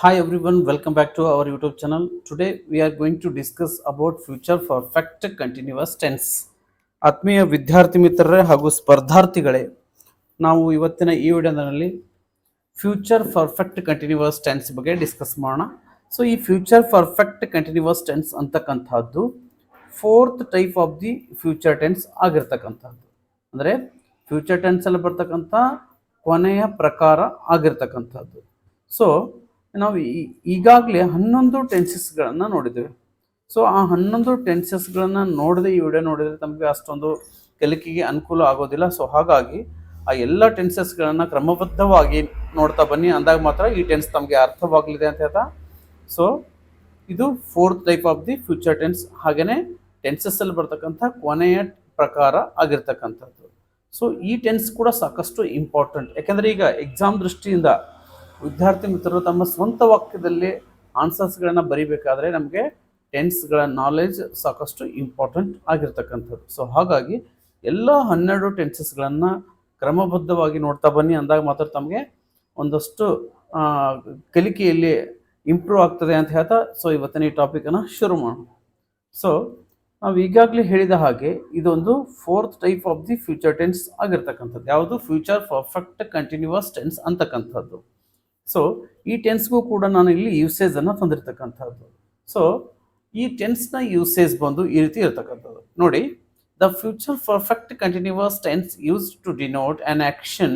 Hi everyone, welcome back to our YouTube channel. Today we are going to discuss about future perfect continuous tense. ಆತ್ಮೀಯ ವಿದ್ಯಾರ್ಥಿ ಮಿತ್ರರೇ ಹಾಗೂ ಸ್ಪರ್ಧಾರ್ಥಿಗಳೇ, ನಾವು ಇವತ್ತಿನ ಈ ವಿಡಿಯೋದಲ್ಲಿ ಫ್ಯೂಚರ್ ಪರ್ಫೆಕ್ಟ್ ಕಂಟಿನ್ಯೂಸ್ ಟೆನ್ಸ್ ಬಗ್ಗೆ ಡಿಸ್ಕಸ್ ಮಾಡೋಣ. ಸೊ ಈ ಫ್ಯೂಚರ್ ಪರ್ಫೆಕ್ಟ್ ಕಂಟಿನ್ಯೂಸ್ ಟೆನ್ಸ್ ಅಂತಕ್ಕಂಥದ್ದು fourth type of the future tense ಆಗಿರ್ತಕ್ಕಂಥದ್ದು. ಅಂದರೆ ಫ್ಯೂಚರ್ ಟೆನ್ಸಲ್ಲಿ ಬರ್ತಕ್ಕಂಥ ಕೊನೆಯ ಪ್ರಕಾರ ಆಗಿರ್ತಕ್ಕಂಥದ್ದು. ಸೊ ನಾವು ಈಗಾಗಲೇ 11 ಟೆನ್ಸಸ್ಗಳನ್ನು ನೋಡಿದ್ದೇವೆ. ಸೊ ಆ 11 ಟೆನ್ಸಸ್ಗಳನ್ನು ನೋಡದೆ ಈ ವಿಡಿಯೋ ನೋಡಿದರೆ ತಮಗೆ ಅಷ್ಟೊಂದು ಕಲಿಕೆಗೆ ಅನುಕೂಲ ಆಗೋದಿಲ್ಲ. ಸೊ ಹಾಗಾಗಿ ಆ ಎಲ್ಲ ಟೆನ್ಸಸ್ಗಳನ್ನು ಕ್ರಮಬದ್ಧವಾಗಿ ನೋಡ್ತಾ ಬನ್ನಿ, ಅಂದಾಗ ಮಾತ್ರ ಈ ಟೆನ್ಸ್ ತಮಗೆ ಅರ್ಥವಾಗಲಿದೆ ಅಂತ ಹೇಳ್ತಾ. ಸೊ ಇದು fourth type of the future tense, ಹಾಗೆಯೇ ಟೆನ್ಸಸ್ಸಲ್ಲಿ ಬರ್ತಕ್ಕಂಥ ಕೊನೆಯ ಪ್ರಕಾರ ಆಗಿರ್ತಕ್ಕಂಥದ್ದು. ಸೊ ಈ ಟೆನ್ಸ್ ಕೂಡ ಸಾಕಷ್ಟು ಇಂಪಾರ್ಟೆಂಟ್, ಯಾಕೆಂದರೆ ಈಗ ಎಕ್ಸಾಮ್ ದೃಷ್ಟಿಯಿಂದ ವಿದ್ಯಾರ್ಥಿ ಮಿತ್ರರು ತಮ್ಮ ಸ್ವಂತ ವಾಕ್ಯದಲ್ಲಿ ಆನ್ಸರ್ಸ್ಗಳನ್ನು ಬರೀಬೇಕಾದ್ರೆ ನಮಗೆ ಟೆನ್ಸ್ಗಳ ನಾಲೆಜ್ ಸಾಕಷ್ಟು ಇಂಪಾರ್ಟೆಂಟ್ ಆಗಿರ್ತಕ್ಕಂಥದ್ದು. ಸೊ ಹಾಗಾಗಿ ಎಲ್ಲ 12 ಟೆನ್ಸಸ್ಗಳನ್ನು ಕ್ರಮಬದ್ಧವಾಗಿ ನೋಡ್ತಾ ಬನ್ನಿ, ಅಂದಾಗ ಮಾತ್ರ ತಮಗೆ ಒಂದಷ್ಟು ಕಲಿಕೆಯಲ್ಲಿ ಇಂಪ್ರೂವ್ ಆಗ್ತದೆ ಅಂತ ಹೇಳ್ತಾ. ಸೊ ಇವತ್ತಿನ ಈ ಟಾಪಿಕನ್ನು ಶುರು ಮಾಡೋಣ. ಸೊ ನಾವು ಈಗಾಗಲೇ ಹೇಳಿದ ಹಾಗೆ ಇದೊಂದು fourth type of the future tense ಆಗಿರ್ತಕ್ಕಂಥದ್ದು. ಯಾವುದು? ಫ್ಯೂಚರ್ ಪರ್ಫೆಕ್ಟ್ ಕಂಟಿನ್ಯೂಸ್ ಟೆನ್ಸ್ ಅಂತಕ್ಕಂಥದ್ದು. ಸೊ ಈ ಟೆನ್ಸ್ಗೂ ಕೂಡ ನಾನು ಇಲ್ಲಿ ಯೂಸೇಜನ್ನು ತಂದಿರ್ತಕ್ಕಂಥದ್ದು. ಸೊ ಈ ಟೆನ್ಸ್ನ ಯೂಸೇಜ್ ಬಂದು ಈ ರೀತಿ ಇರ್ತಕ್ಕಂಥದ್ದು ನೋಡಿ. The future perfect continuous tense used to denote an action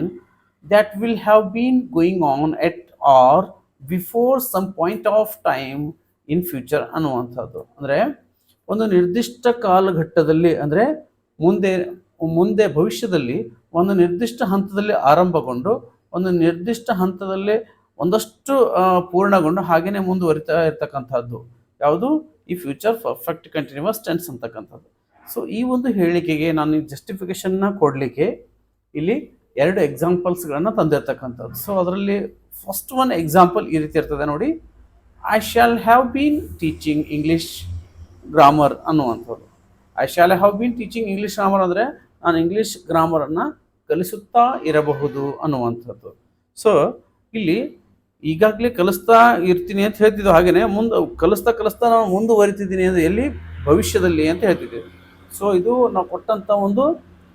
that will have been going on at or before some point of time in future ಅನ್ನುವಂಥದ್ದು. ಅಂದರೆ ಒಂದು ನಿರ್ದಿಷ್ಟ ಕಾಲಘಟ್ಟದಲ್ಲಿ, ಅಂದರೆ ಮುಂದೆ ಭವಿಷ್ಯದಲ್ಲಿ ಒಂದು ನಿರ್ದಿಷ್ಟ ಹಂತದಲ್ಲಿ ಆರಂಭಗೊಂಡು ಒಂದು ನಿರ್ದಿಷ್ಟ ಹಂತದಲ್ಲಿ ಒಂದಷ್ಟು ಪೂರ್ಣಗೊಂಡು ಹಾಗೆಯೇ ಮುಂದುವರಿತಾ ಇರ್ತಕ್ಕಂಥದ್ದು ಯಾವುದು? ಈ ಫ್ಯೂಚರ್ ಪರ್ಫೆಕ್ಟ್ ಕಂಟಿನ್ಯೂಸ್ ಟೆನ್ಸ್ ಅಂತಕ್ಕಂಥದ್ದು. ಸೊ ಈ ಒಂದು ಹೇಳಿಕೆಗೆ ನಾನು ಜಸ್ಟಿಫಿಕೇಶನ್ನ ಕೊಡಲಿಕ್ಕೆ ಇಲ್ಲಿ 2 ಎಕ್ಸಾಂಪಲ್ಸ್ಗಳನ್ನು ತಂದಿರ್ತಕ್ಕಂಥದ್ದು. ಸೊ ಅದರಲ್ಲಿ ಫಸ್ಟ್ ಒನ್ ಎಕ್ಸಾಂಪಲ್ ಈ ರೀತಿ ಇರ್ತದೆ ನೋಡಿ. I shall have been teaching English grammar ಅನ್ನುವಂಥದ್ದು. I shall have been teaching English grammar ಅಂದರೆ ನಾನು ಇಂಗ್ಲೀಷ್ ಗ್ರಾಮರನ್ನು ಕಲಿಸುತ್ತಾ ಇರಬಹುದು ಅನ್ನುವಂಥದ್ದು. ಸೊ ಇಲ್ಲಿ ಈಗಾಗಲೇ ಕಲಿಸ್ತಾ ಇರ್ತೀನಿ ಅಂತ ಹೇಳ್ತಿದ್ದೆವು, ಹಾಗೆಯೇ ಕಲಿಸ್ತಾ ನಾನು ಮುಂದುವರಿತಿದ್ದೀನಿ ಅಂದರೆ ಎಲ್ಲಿ? ಭವಿಷ್ಯದಲ್ಲಿ ಅಂತ ಹೇಳ್ತಿದ್ದೀವಿ. ಸೊ ಇದು ನಾವು ಕೊಟ್ಟಂಥ ಒಂದು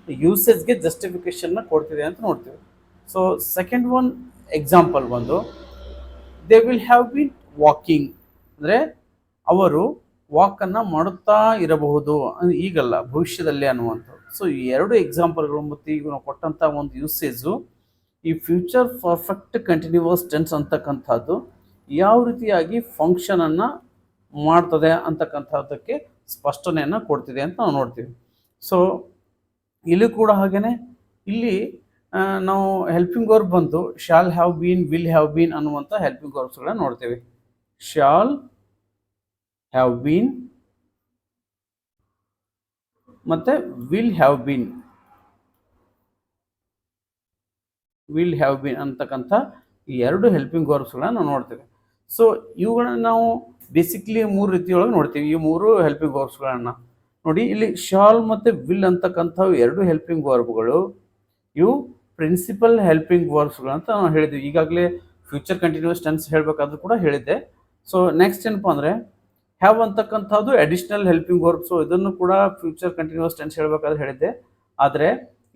ಯೂಸೇಜ್ಗೆ ಜಸ್ಟಿಫಿಕೇಶನ್ನ ಕೊಡ್ತಿದೆ ಅಂತ ನೋಡ್ತೀವಿ. ಸೊ ಸೆಕೆಂಡ್ ಒನ್ ಎಕ್ಸಾಂಪಲ್ ಬಂದು they will have bean walking, ಅಂದರೆ ಅವರು ವಾಕನ್ನು ಮಾಡುತ್ತಾ ಇರಬಹುದು, ಈಗಲ್ಲ ಭವಿಷ್ಯದಲ್ಲಿ ಅನ್ನುವಂಥದ್ದು. ಸೊ ಈ 2 ಎಕ್ಸಾಂಪಲ್ಗಳು ಮತ್ತು ಈಗ ನಾವು ಕೊಟ್ಟಂಥ ಒಂದು ಯೂಸೇಜು ಈ ಫ್ಯೂಚರ್ ಪರ್ಫೆಕ್ಟ್ ಕಂಟಿನ್ಯೂಸ್ ಟೆನ್ಸ್ ಅಂತಕ್ಕಂಥದ್ದು ಯಾವ ರೀತಿಯಾಗಿ ಫಂಕ್ಷನನ್ನು ಮಾಡ್ತದೆ ಅಂತಕ್ಕಂಥದ್ದಕ್ಕೆ ಸ್ಪಷ್ಟನೆಯನ್ನು ಕೊಡ್ತಿದೆ ಅಂತ ನಾವು ನೋಡ್ತೀವಿ. ಸೊ ಇಲ್ಲಿ ಕೂಡ ಹಾಗೆಯೇ ಇಲ್ಲಿ ನಾವು ಹೆಲ್ಪಿಂಗ್ ವರ್ಬ್ ಬಂತು shawl have bean, will have bean ಅನ್ನುವಂಥ ಹೆಲ್ಪಿಂಗ್ ವರ್ಬ್ಸ್ಗಳನ್ನ ನೋಡ್ತೀವಿ. ಶಾಲ್ ಹ್ಯಾವ್ ಬೀನ್ ಮತ್ತು ವಿಲ್ ಹ್ಯಾವ್ ಬೀನ್ ಅಂತಕ್ಕಂಥ ಈ 2 ಹೆಲ್ಪಿಂಗ್ ವರ್ಬ್ಸ್ಗಳನ್ನ ನಾವು ನೋಡ್ತೇವೆ. ಸೊ ಇವುಗಳನ್ನ ನಾವು ಬೇಸಿಕ್ಲಿ 3 ರೀತಿಯೊಳಗೆ ನೋಡ್ತೀವಿ. ಈ 3 ಹೆಲ್ಪಿಂಗ್ ವರ್ಬ್ಸ್ಗಳನ್ನು ನೋಡಿ. ಇಲ್ಲಿ ಶಾಲ್ ಮತ್ತು ವಿಲ್ ಅಂತಕ್ಕಂಥವು 2 ಹೆಲ್ಪಿಂಗ್ ವರ್ಬ್ಗಳು, ಇವು ಪ್ರಿನ್ಸಿಪಲ್ ಹೆಲ್ಪಿಂಗ್ ವರ್ಬ್ಸ್ಗಳು ಅಂತ ನಾವು ಹೇಳಿದ್ವಿ. ಈಗಾಗಲೇ ಫ್ಯೂಚರ್ ಕಂಟಿನ್ಯೂಸ್ ಟೆನ್ಸ್ ಹೇಳಬೇಕಾದ್ರೂ ಕೂಡ ಹೇಳಿದ್ದೆ. ಸೊ ನೆಕ್ಸ್ಟ್ ಏನಪ್ಪ ಅಂದರೆ ಹ್ಯಾವ್ ಅಂತಕ್ಕಂಥದ್ದು ಅಡಿಷ್ನಲ್ ಹೆಲ್ಪಿಂಗ್ ವರ್ಬ್. ಸೊ ಇದನ್ನು ಕೂಡ ಫ್ಯೂಚರ್ ಕಂಟಿನ್ಯೂಸ್ ಟೆನ್ಸ್ ಹೇಳಬೇಕಾದ್ರೆ ಹೇಳಿದ್ದೆ. ಆದರೆ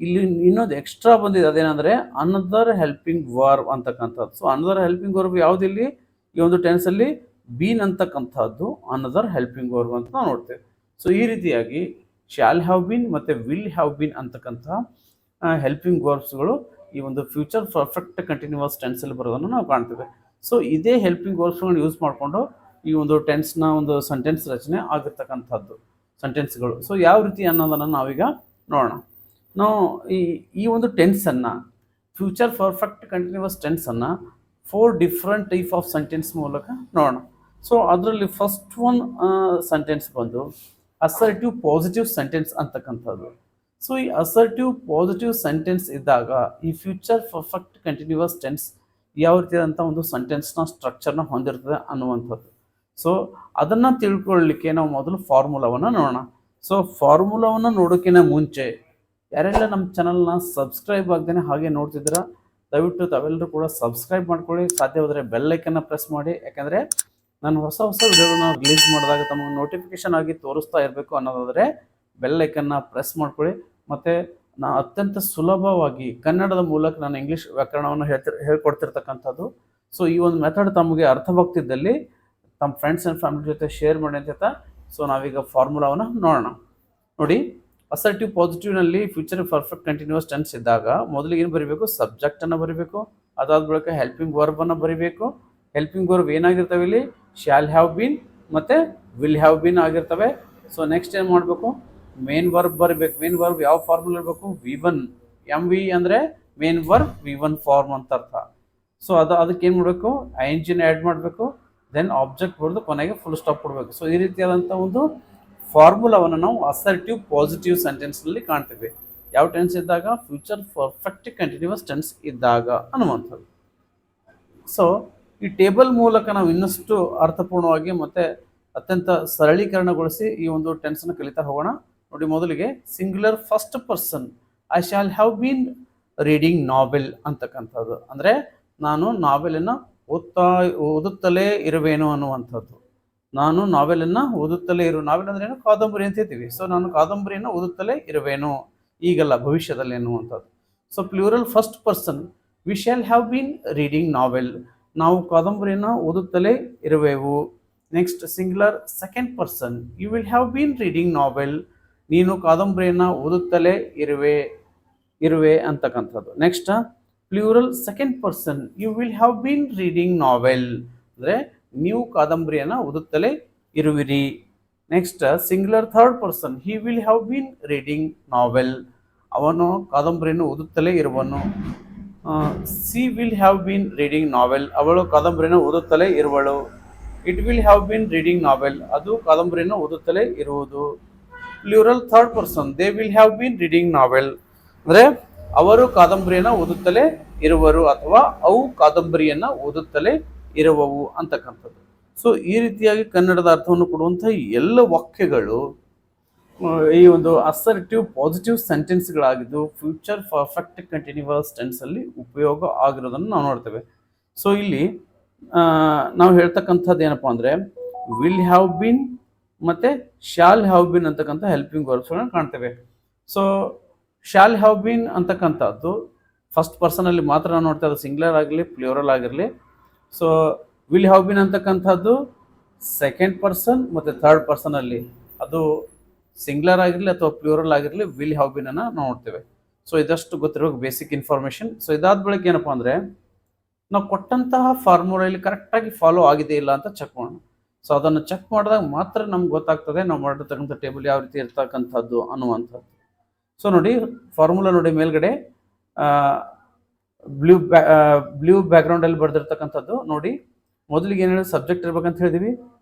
ಇಲ್ಲಿ ಇನ್ನೊಂದು ಎಕ್ಸ್ಟ್ರಾ ಬಂದಿದೆ, ಅದೇನೆಂದರೆ ಅನದರ್ ಹೆಲ್ಪಿಂಗ್ ವರ್ಬ್ ಅಂತಕ್ಕಂಥದ್ದು. ಸೊ ಅನದರ್ ಹೆಲ್ಪಿಂಗ್ ವರ್ಬ್ ಯಾವುದಿಲ್ಲಿ? ಈ ಒಂದು ಟೆನ್ಸಲ್ಲಿ ಬೀನ್ ಅಂತಕ್ಕಂಥದ್ದು ಅನದರ್ ಹೆಲ್ಪಿಂಗ್ ವರ್ಬ್ ಅಂತ ನಾವು ನೋಡ್ತೇವೆ. ಸೊ ಈ ರೀತಿಯಾಗಿ ಶಾಲ್ ಹ್ಯಾವ್ ಬೀನ್ ಮತ್ತು ವಿಲ್ ಹ್ಯಾವ್ ಬೀನ್ ಅಂತಕ್ಕಂಥ ಹೆಲ್ಪಿಂಗ್ ವರ್ಬ್ಸ್ಗಳು ಈ ಒಂದು ಫ್ಯೂಚರ್ ಪರ್ಫೆಕ್ಟ್ ಕಂಟಿನ್ಯೂಸ್ ಟೆನ್ಸಲ್ಲಿ ಬರೋದನ್ನು ನಾವು ಕಾಣ್ತೇವೆ. ಸೊ ಇದೇ ಹೆಲ್ಪಿಂಗ್ ವರ್ಬ್ಸ್ಗಳನ್ನ ಯೂಸ್ ಮಾಡಿಕೊಂಡು ಈ ಒಂದು ಟೆನ್ಸ್ನ ಒಂದು ಸೆಂಟೆನ್ಸ್ ರಚನೆ ಆಗಿರ್ತಕ್ಕಂಥದ್ದು ಸೆಂಟೆನ್ಸ್ಗಳು. ಸೊ ಯಾವ ರೀತಿ ಅನ್ನೋದನ್ನು ನಾವೀಗ ನೋಡೋಣ. ನಾವು ಈ ಒಂದು ಟೆನ್ಸನ್ನು ಫ್ಯೂಚರ್ ಪರ್ಫೆಕ್ಟ್ ಕಂಟಿನ್ಯೂಸ್ ಟೆನ್ಸನ್ನು 4 ಡಿಫ್ರೆಂಟ್ ಟೈಪ್ ಆಫ್ ಸೆಂಟೆನ್ಸ್ ಮೂಲಕ ನೋಡೋಣ. ಸೊ ಅದರಲ್ಲಿ ಫಸ್ಟ್ ಒನ್ ಸೆಂಟೆನ್ಸ್ ಬಂದು ಅಸರ್ಟಿವ್ ಪಾಸಿಟಿವ್ ಸೆಂಟೆನ್ಸ್ ಅಂತಕ್ಕಂಥದ್ದು. ಸೊ ಈ ಅಸರ್ಟಿವ್ ಪಾಸಿಟಿವ್ ಸೆಂಟೆನ್ಸ್ ಇದ್ದಾಗ ಈ ಫ್ಯೂಚರ್ ಪರ್ಫೆಕ್ಟ್ ಕಂಟಿನ್ಯೂಸ್ ಟೆನ್ಸ್ ಯಾವ ರೀತಿಯಾದಂಥ ಒಂದು ಸೆಂಟೆನ್ಸ್ನ ಸ್ಟ್ರಕ್ಚರ್ನ ಹೊಂದಿರ್ತದೆ ಅನ್ನುವಂಥದ್ದು. ಸೊ ಅದನ್ನು ತಿಳ್ಕೊಳ್ಳಲಿಕ್ಕೆ ನಾವು ಮೊದಲು ಫಾರ್ಮುಲಾವನ್ನು ನೋಡೋಣ. ಸೊ ಫಾರ್ಮುಲಾವನ್ನು ನೋಡೋಕ್ಕಿಂತ ಮುಂಚೆ ಯಾರೆಲ್ಲ ನಮ್ಮ ಚಾನಲ್ನ ಸಬ್ಸ್ಕ್ರೈಬ್ ಆಗ್ದೇನೆ ಹಾಗೆ ನೋಡ್ತಿದ್ದೀರಾ ದಯವಿಟ್ಟು ತಾವೆಲ್ಲರೂ ಕೂಡ ಸಬ್ಸ್ಕ್ರೈಬ್ ಮಾಡ್ಕೊಳ್ಳಿ, ಸಾಧ್ಯವಾದರೆ ಬೆಲ್ ಐಕನ್ನ ಪ್ರೆಸ್ ಮಾಡಿ. ಯಾಕಂದರೆ ನಾನು ಹೊಸ ಹೊಸ ವಿಡಿಯೋಗಳನ್ನ ರಿಲೀಸ್ ಮಾಡಿದಾಗ ತಮಗೆ ನೋಟಿಫಿಕೇಶನ್ ಆಗಿ ತೋರಿಸ್ತಾ ಇರಬೇಕು ಅನ್ನೋದಾದರೆ ಬೆಲ್ ಐಕನ್ನ ಪ್ರೆಸ್ ಮಾಡ್ಕೊಳ್ಳಿ. ಮತ್ತು ನಾನು ಅತ್ಯಂತ ಸುಲಭವಾಗಿ ಕನ್ನಡದ ಮೂಲಕ ನಾನು ಇಂಗ್ಲೀಷ್ ವ್ಯಾಕರಣವನ್ನು ಹೇಳ್ಕೊಡ್ತಿರ್ತಕ್ಕಂಥದ್ದು. ಸೊ ಈ ಒಂದು ಮೆಥಡ್ ತಮಗೆ ಅರ್ಥವಾಗ್ತಿದ್ದಲ್ಲಿ ತಮ್ಮ ಫ್ರೆಂಡ್ಸ್ ಆ್ಯಂಡ್ ಫ್ಯಾಮಿಲಿ ಜೊತೆ ಶೇರ್ ಮಾಡಿ ಅಂತ ಹೇಳ್ತಾ, ಸೊ ನಾವೀಗ ಫಾರ್ಮುಲಾವನ್ನು ನೋಡೋಣ. ನೋಡಿ, ಅಸರ್ಟಿವ್ ಪಾಸಿಟಿವ್ನಲ್ಲಿ ಫ್ಯೂಚರ್ ಪರ್ಫೆಕ್ಟ್ ಕಂಟಿನ್ಯೂಸ್ ಟೆನ್ಸ್ ಇದ್ದಾಗ ಮೊದಲಿಗೆ ಏನು ಬರೀಬೇಕು? ಸಬ್ಜೆಕ್ಟನ್ನು ಬರೀಬೇಕು. ಅದಾದ ಬಳಿಕ ಹೆಲ್ಪಿಂಗ್ ವರ್ಬನ್ನು ಬರೀಬೇಕು. ಹೆಲ್ಪಿಂಗ್ ವರ್ಬ್ ಏನಾಗಿರ್ತವೆ ಇಲ್ಲಿ? ಶಾಲ್ ಹ್ಯಾವ್ ಬೀನ್ ಮತ್ತು ವಿಲ್ ಹ್ಯಾವ್ ಬೀನ್ ಆಗಿರ್ತವೆ. ಸೊ ನೆಕ್ಸ್ಟ್ ಏನು ಮಾಡಬೇಕು? ಮೇನ್ ವರ್ಬ್ ಬರಬೇಕು. ಮೇನ್ ವರ್ಬ್ ಯಾವ ಫಾರ್ಮುಲಾ ಇರಬೇಕು? V1. MV ಅಂದರೆ ಮೇನ್ ವರ್ಬ್ V1 ಫಾರ್ಮ್ ಅಂತ ಅರ್ಥ. ಸೊ ಅದಕ್ಕೆ ಏನು ಮಾಡಬೇಕು? ING ಆ್ಯಡ್ ಮಾಡಬೇಕು. ದೆನ್ ಆಬ್ಜೆಕ್ಟ್ ಬರೆದು ಕೊನೆಗೆ ಫುಲ್ ಸ್ಟಾಪ್ ಕೊಡಬೇಕು. ಸೊ ಈ ರೀತಿಯಾದಂಥ ಒಂದು ಫಾರ್ಮುಲಾವನ್ನು ನಾವು ಅಸರ್ಟಿವ್ ಪಾಸಿಟಿವ್ ಸೆಂಟೆನ್ಸ್ನಲ್ಲಿ ಕಾಣ್ತೀವಿ. ಯಾವ ಟೆನ್ಸ್ ಇದ್ದಾಗ? ಫ್ಯೂಚರ್ ಪರ್ಫೆಕ್ಟ್ ಕಂಟಿನ್ಯೂಸ್ ಟೆನ್ಸ್ ಇದ್ದಾಗ ಅನ್ನುವಂಥದ್ದು. ಸೊ ಈ ಟೇಬಲ್ ಮೂಲಕ ನಾವು ಇನ್ನಷ್ಟು ಅರ್ಥಪೂರ್ಣವಾಗಿ ಮತ್ತು ಅತ್ಯಂತ ಸರಳೀಕರಣಗೊಳಿಸಿ ಈ ಒಂದು ಟೆನ್ಸನ್ನು ಕಲಿತಾ ಹೋಗೋಣ. ನೋಡಿ, ಮೊದಲಿಗೆ singular first person I shall have been reading novel ಅಂತಕ್ಕಂಥದ್ದು. ಅಂದರೆ ನಾನು ನಾವೆಲನ್ನು ಓದುತ್ತಲೇ ಇರುವೇನು ಅನ್ನುವಂಥದ್ದು. ನಾನು ನಾವೆಲನ್ನು ಓದುತ್ತಲೇ ನಾವೆಲ್ ಅಂದ್ರೆ ಏನು? ಕಾದಂಬರಿ ಅಂತ ಹೇಳ್ತೀವಿ. ಸೊ ನಾನು ಕಾದಂಬರಿಯನ್ನು ಓದುತ್ತಲೇ ಇರುವೇನು, ಈಗಲ್ಲ ಭವಿಷ್ಯದಲ್ಲಿ ಎನ್ನುವಂಥದ್ದು. So plural first person we shall have been reading novel, ನಾವು ಕಾದಂಬರಿಯನ್ನು ಓದುತ್ತಲೇ ಇರುವೆವು. Next singular second person you will have been reading novel, ನೀನು ಕಾದಂಬರಿಯನ್ನು ಓದುತ್ತಲೇ ಇರುವೆ ಅಂತಕ್ಕಂಥದ್ದು. Next plural second person you will have been reading novel, ಅಂದರೆ ನೀವು ಕಾದಂಬರಿಯನ್ನು ಓದುತ್ತಲೇ ಇರುವಿರಿ. Next singular third person he will have been reading novel, ಅವನು ಕಾದಂಬರಿಯನ್ನು ಓದುತ್ತಲೇ ಇರುವನು. She will have been reading novel, ಅವಳು ಕಾದಂಬರಿಯನ್ನು ಓದುತ್ತಲೇ ಇರುವಳು. It will have been reading novel, ಅದು ಕಾದಂಬರಿಯನ್ನು ಓದುತ್ತಲೇ ಇರುವುದು. Plural third person they will have been reading novel, ಅಂದರೆ ಅವರು ಕಾದಂಬರಿಯನ್ನು ಓದುತ್ತಲೇ ಇರುವರು ಅಥವಾ ಅವು ಕಾದಂಬರಿಯನ್ನು ಓದುತ್ತಲೇ ಇರುವವು ಅಂತಕ್ಕಂಥದ್ದು. ಸೊ ಈ ರೀತಿಯಾಗಿ ಕನ್ನಡದ ಅರ್ಥವನ್ನು ಕೊಡುವಂಥ ಎಲ್ಲ ವಾಕ್ಯಗಳು ಈ ಒಂದು ಅಸರ್ಟಿವ್ ಪಾಸಿಟಿವ್ ಸೆಂಟೆನ್ಸ್ಗಳಾಗಿದ್ದು ಫ್ಯೂಚರ್ ಪರ್ಫೆಕ್ಟ್ ಕಂಟಿನ್ಯೂಸ್ ಟೆನ್ಸಲ್ಲಿ ಉಪಯೋಗ ಆಗಿರೋದನ್ನು ನಾವು ನೋಡ್ತೇವೆ. ಸೊ ಇಲ್ಲಿ ನಾವು ಹೇಳ್ತಕ್ಕಂಥದ್ದು ಏನಪ್ಪ ಅಂದರೆ ವಿಲ್ ಹ್ಯಾವ್ ಬೀನ್ ಮತ್ತು ಶಾಲ್ ಹ್ಯಾವ್ ಬೀನ್ ಅಂತಕ್ಕಂಥ ಹೆಲ್ಪಿಂಗ್ ವರ್ಬ್ಸ್ಗಳನ್ನ ಕಾಣ್ತೇವೆ. ಸೊ ಶಾಲ್ ಹ್ಯಾವ್ ಬೀನ್ ಅಂತಕ್ಕಂಥದ್ದು ಫಸ್ಟ್ ಪರ್ಸನಲ್ಲಿ ಮಾತ್ರ ನಾವು ನೋಡ್ತಾ ಇರೋದು, ಸಿಂಗ್ಯುಲರ್ ಆಗಿರಲಿ ಪ್ಲೂರಲ್ ಆಗಿರಲಿ. ಸೊ ವಿಲ್ ಹ್ಯಾವ್ ಬೀನ್ ಅಂತಕ್ಕಂಥದ್ದು ಸೆಕೆಂಡ್ ಪರ್ಸನ್ ಮತ್ತು ಥರ್ಡ್ ಪರ್ಸನಲ್ಲಿ, ಅದು ಸಿಂಗ್ಯುಲರ್ ಆಗಿರಲಿ ಅಥವಾ ಪ್ಲೂರಲ್ ಆಗಿರಲಿ ವಿಲ್ ಹ್ಯಾವ್ ಬೀನ್ ಅನ್ನು ನೋಡ್ತೇವೆ. ಸೊ ಇದಷ್ಟು ಗೊತ್ತಿರಬೇಕು ಬೇಸಿಕ್ ಇನ್ಫಾರ್ಮೇಷನ್. ಸೊ ಇದಾದ ಬಳಿಕ ಏನಪ್ಪ ಅಂದರೆ ನಾವು ಕೊಟ್ಟಂತಹ ಫಾರ್ಮುಲಾ ಇಲ್ಲಿ ಕರೆಕ್ಟಾಗಿ ಫಾಲೋ ಆಗಿದೆ ಇಲ್ಲ ಅಂತ ಚೆಕ್ ಮಾಡೋಣ. ಸೊ ಅದನ್ನು ಚೆಕ್ ಮಾಡಿದಾಗ ಮಾತ್ರ ನಮ್ಗೆ ಗೊತ್ತಾಗ್ತದೆ ನಾವು ಮಾಡಿರ್ತಕ್ಕಂಥ ಟೇಬಲ್ ಯಾವ ರೀತಿ ಇರ್ತಕ್ಕಂಥದ್ದು ಅನ್ನುವಂಥದ್ದು. ಸೊ ನೋಡಿ, ಫಾರ್ಮುಲಾ ನೋಡಿ, ಮೇಲ್ಗಡೆ ಬ್ಲೂ ಬ್ಯಾಕ್ಗ್ರೌಂಡಲ್ಲಿ ಬರೆದಿರ್ತಕ್ಕಂಥದ್ದು ನೋಡಿ. ಮೊದಲಿಗೆ ಏನು ಹೇಳಿ ಸಬ್ಜೆಕ್ಟ್ ಇರ್ಬೇಕಂತ ಹೇಳಿದ್ವಿ,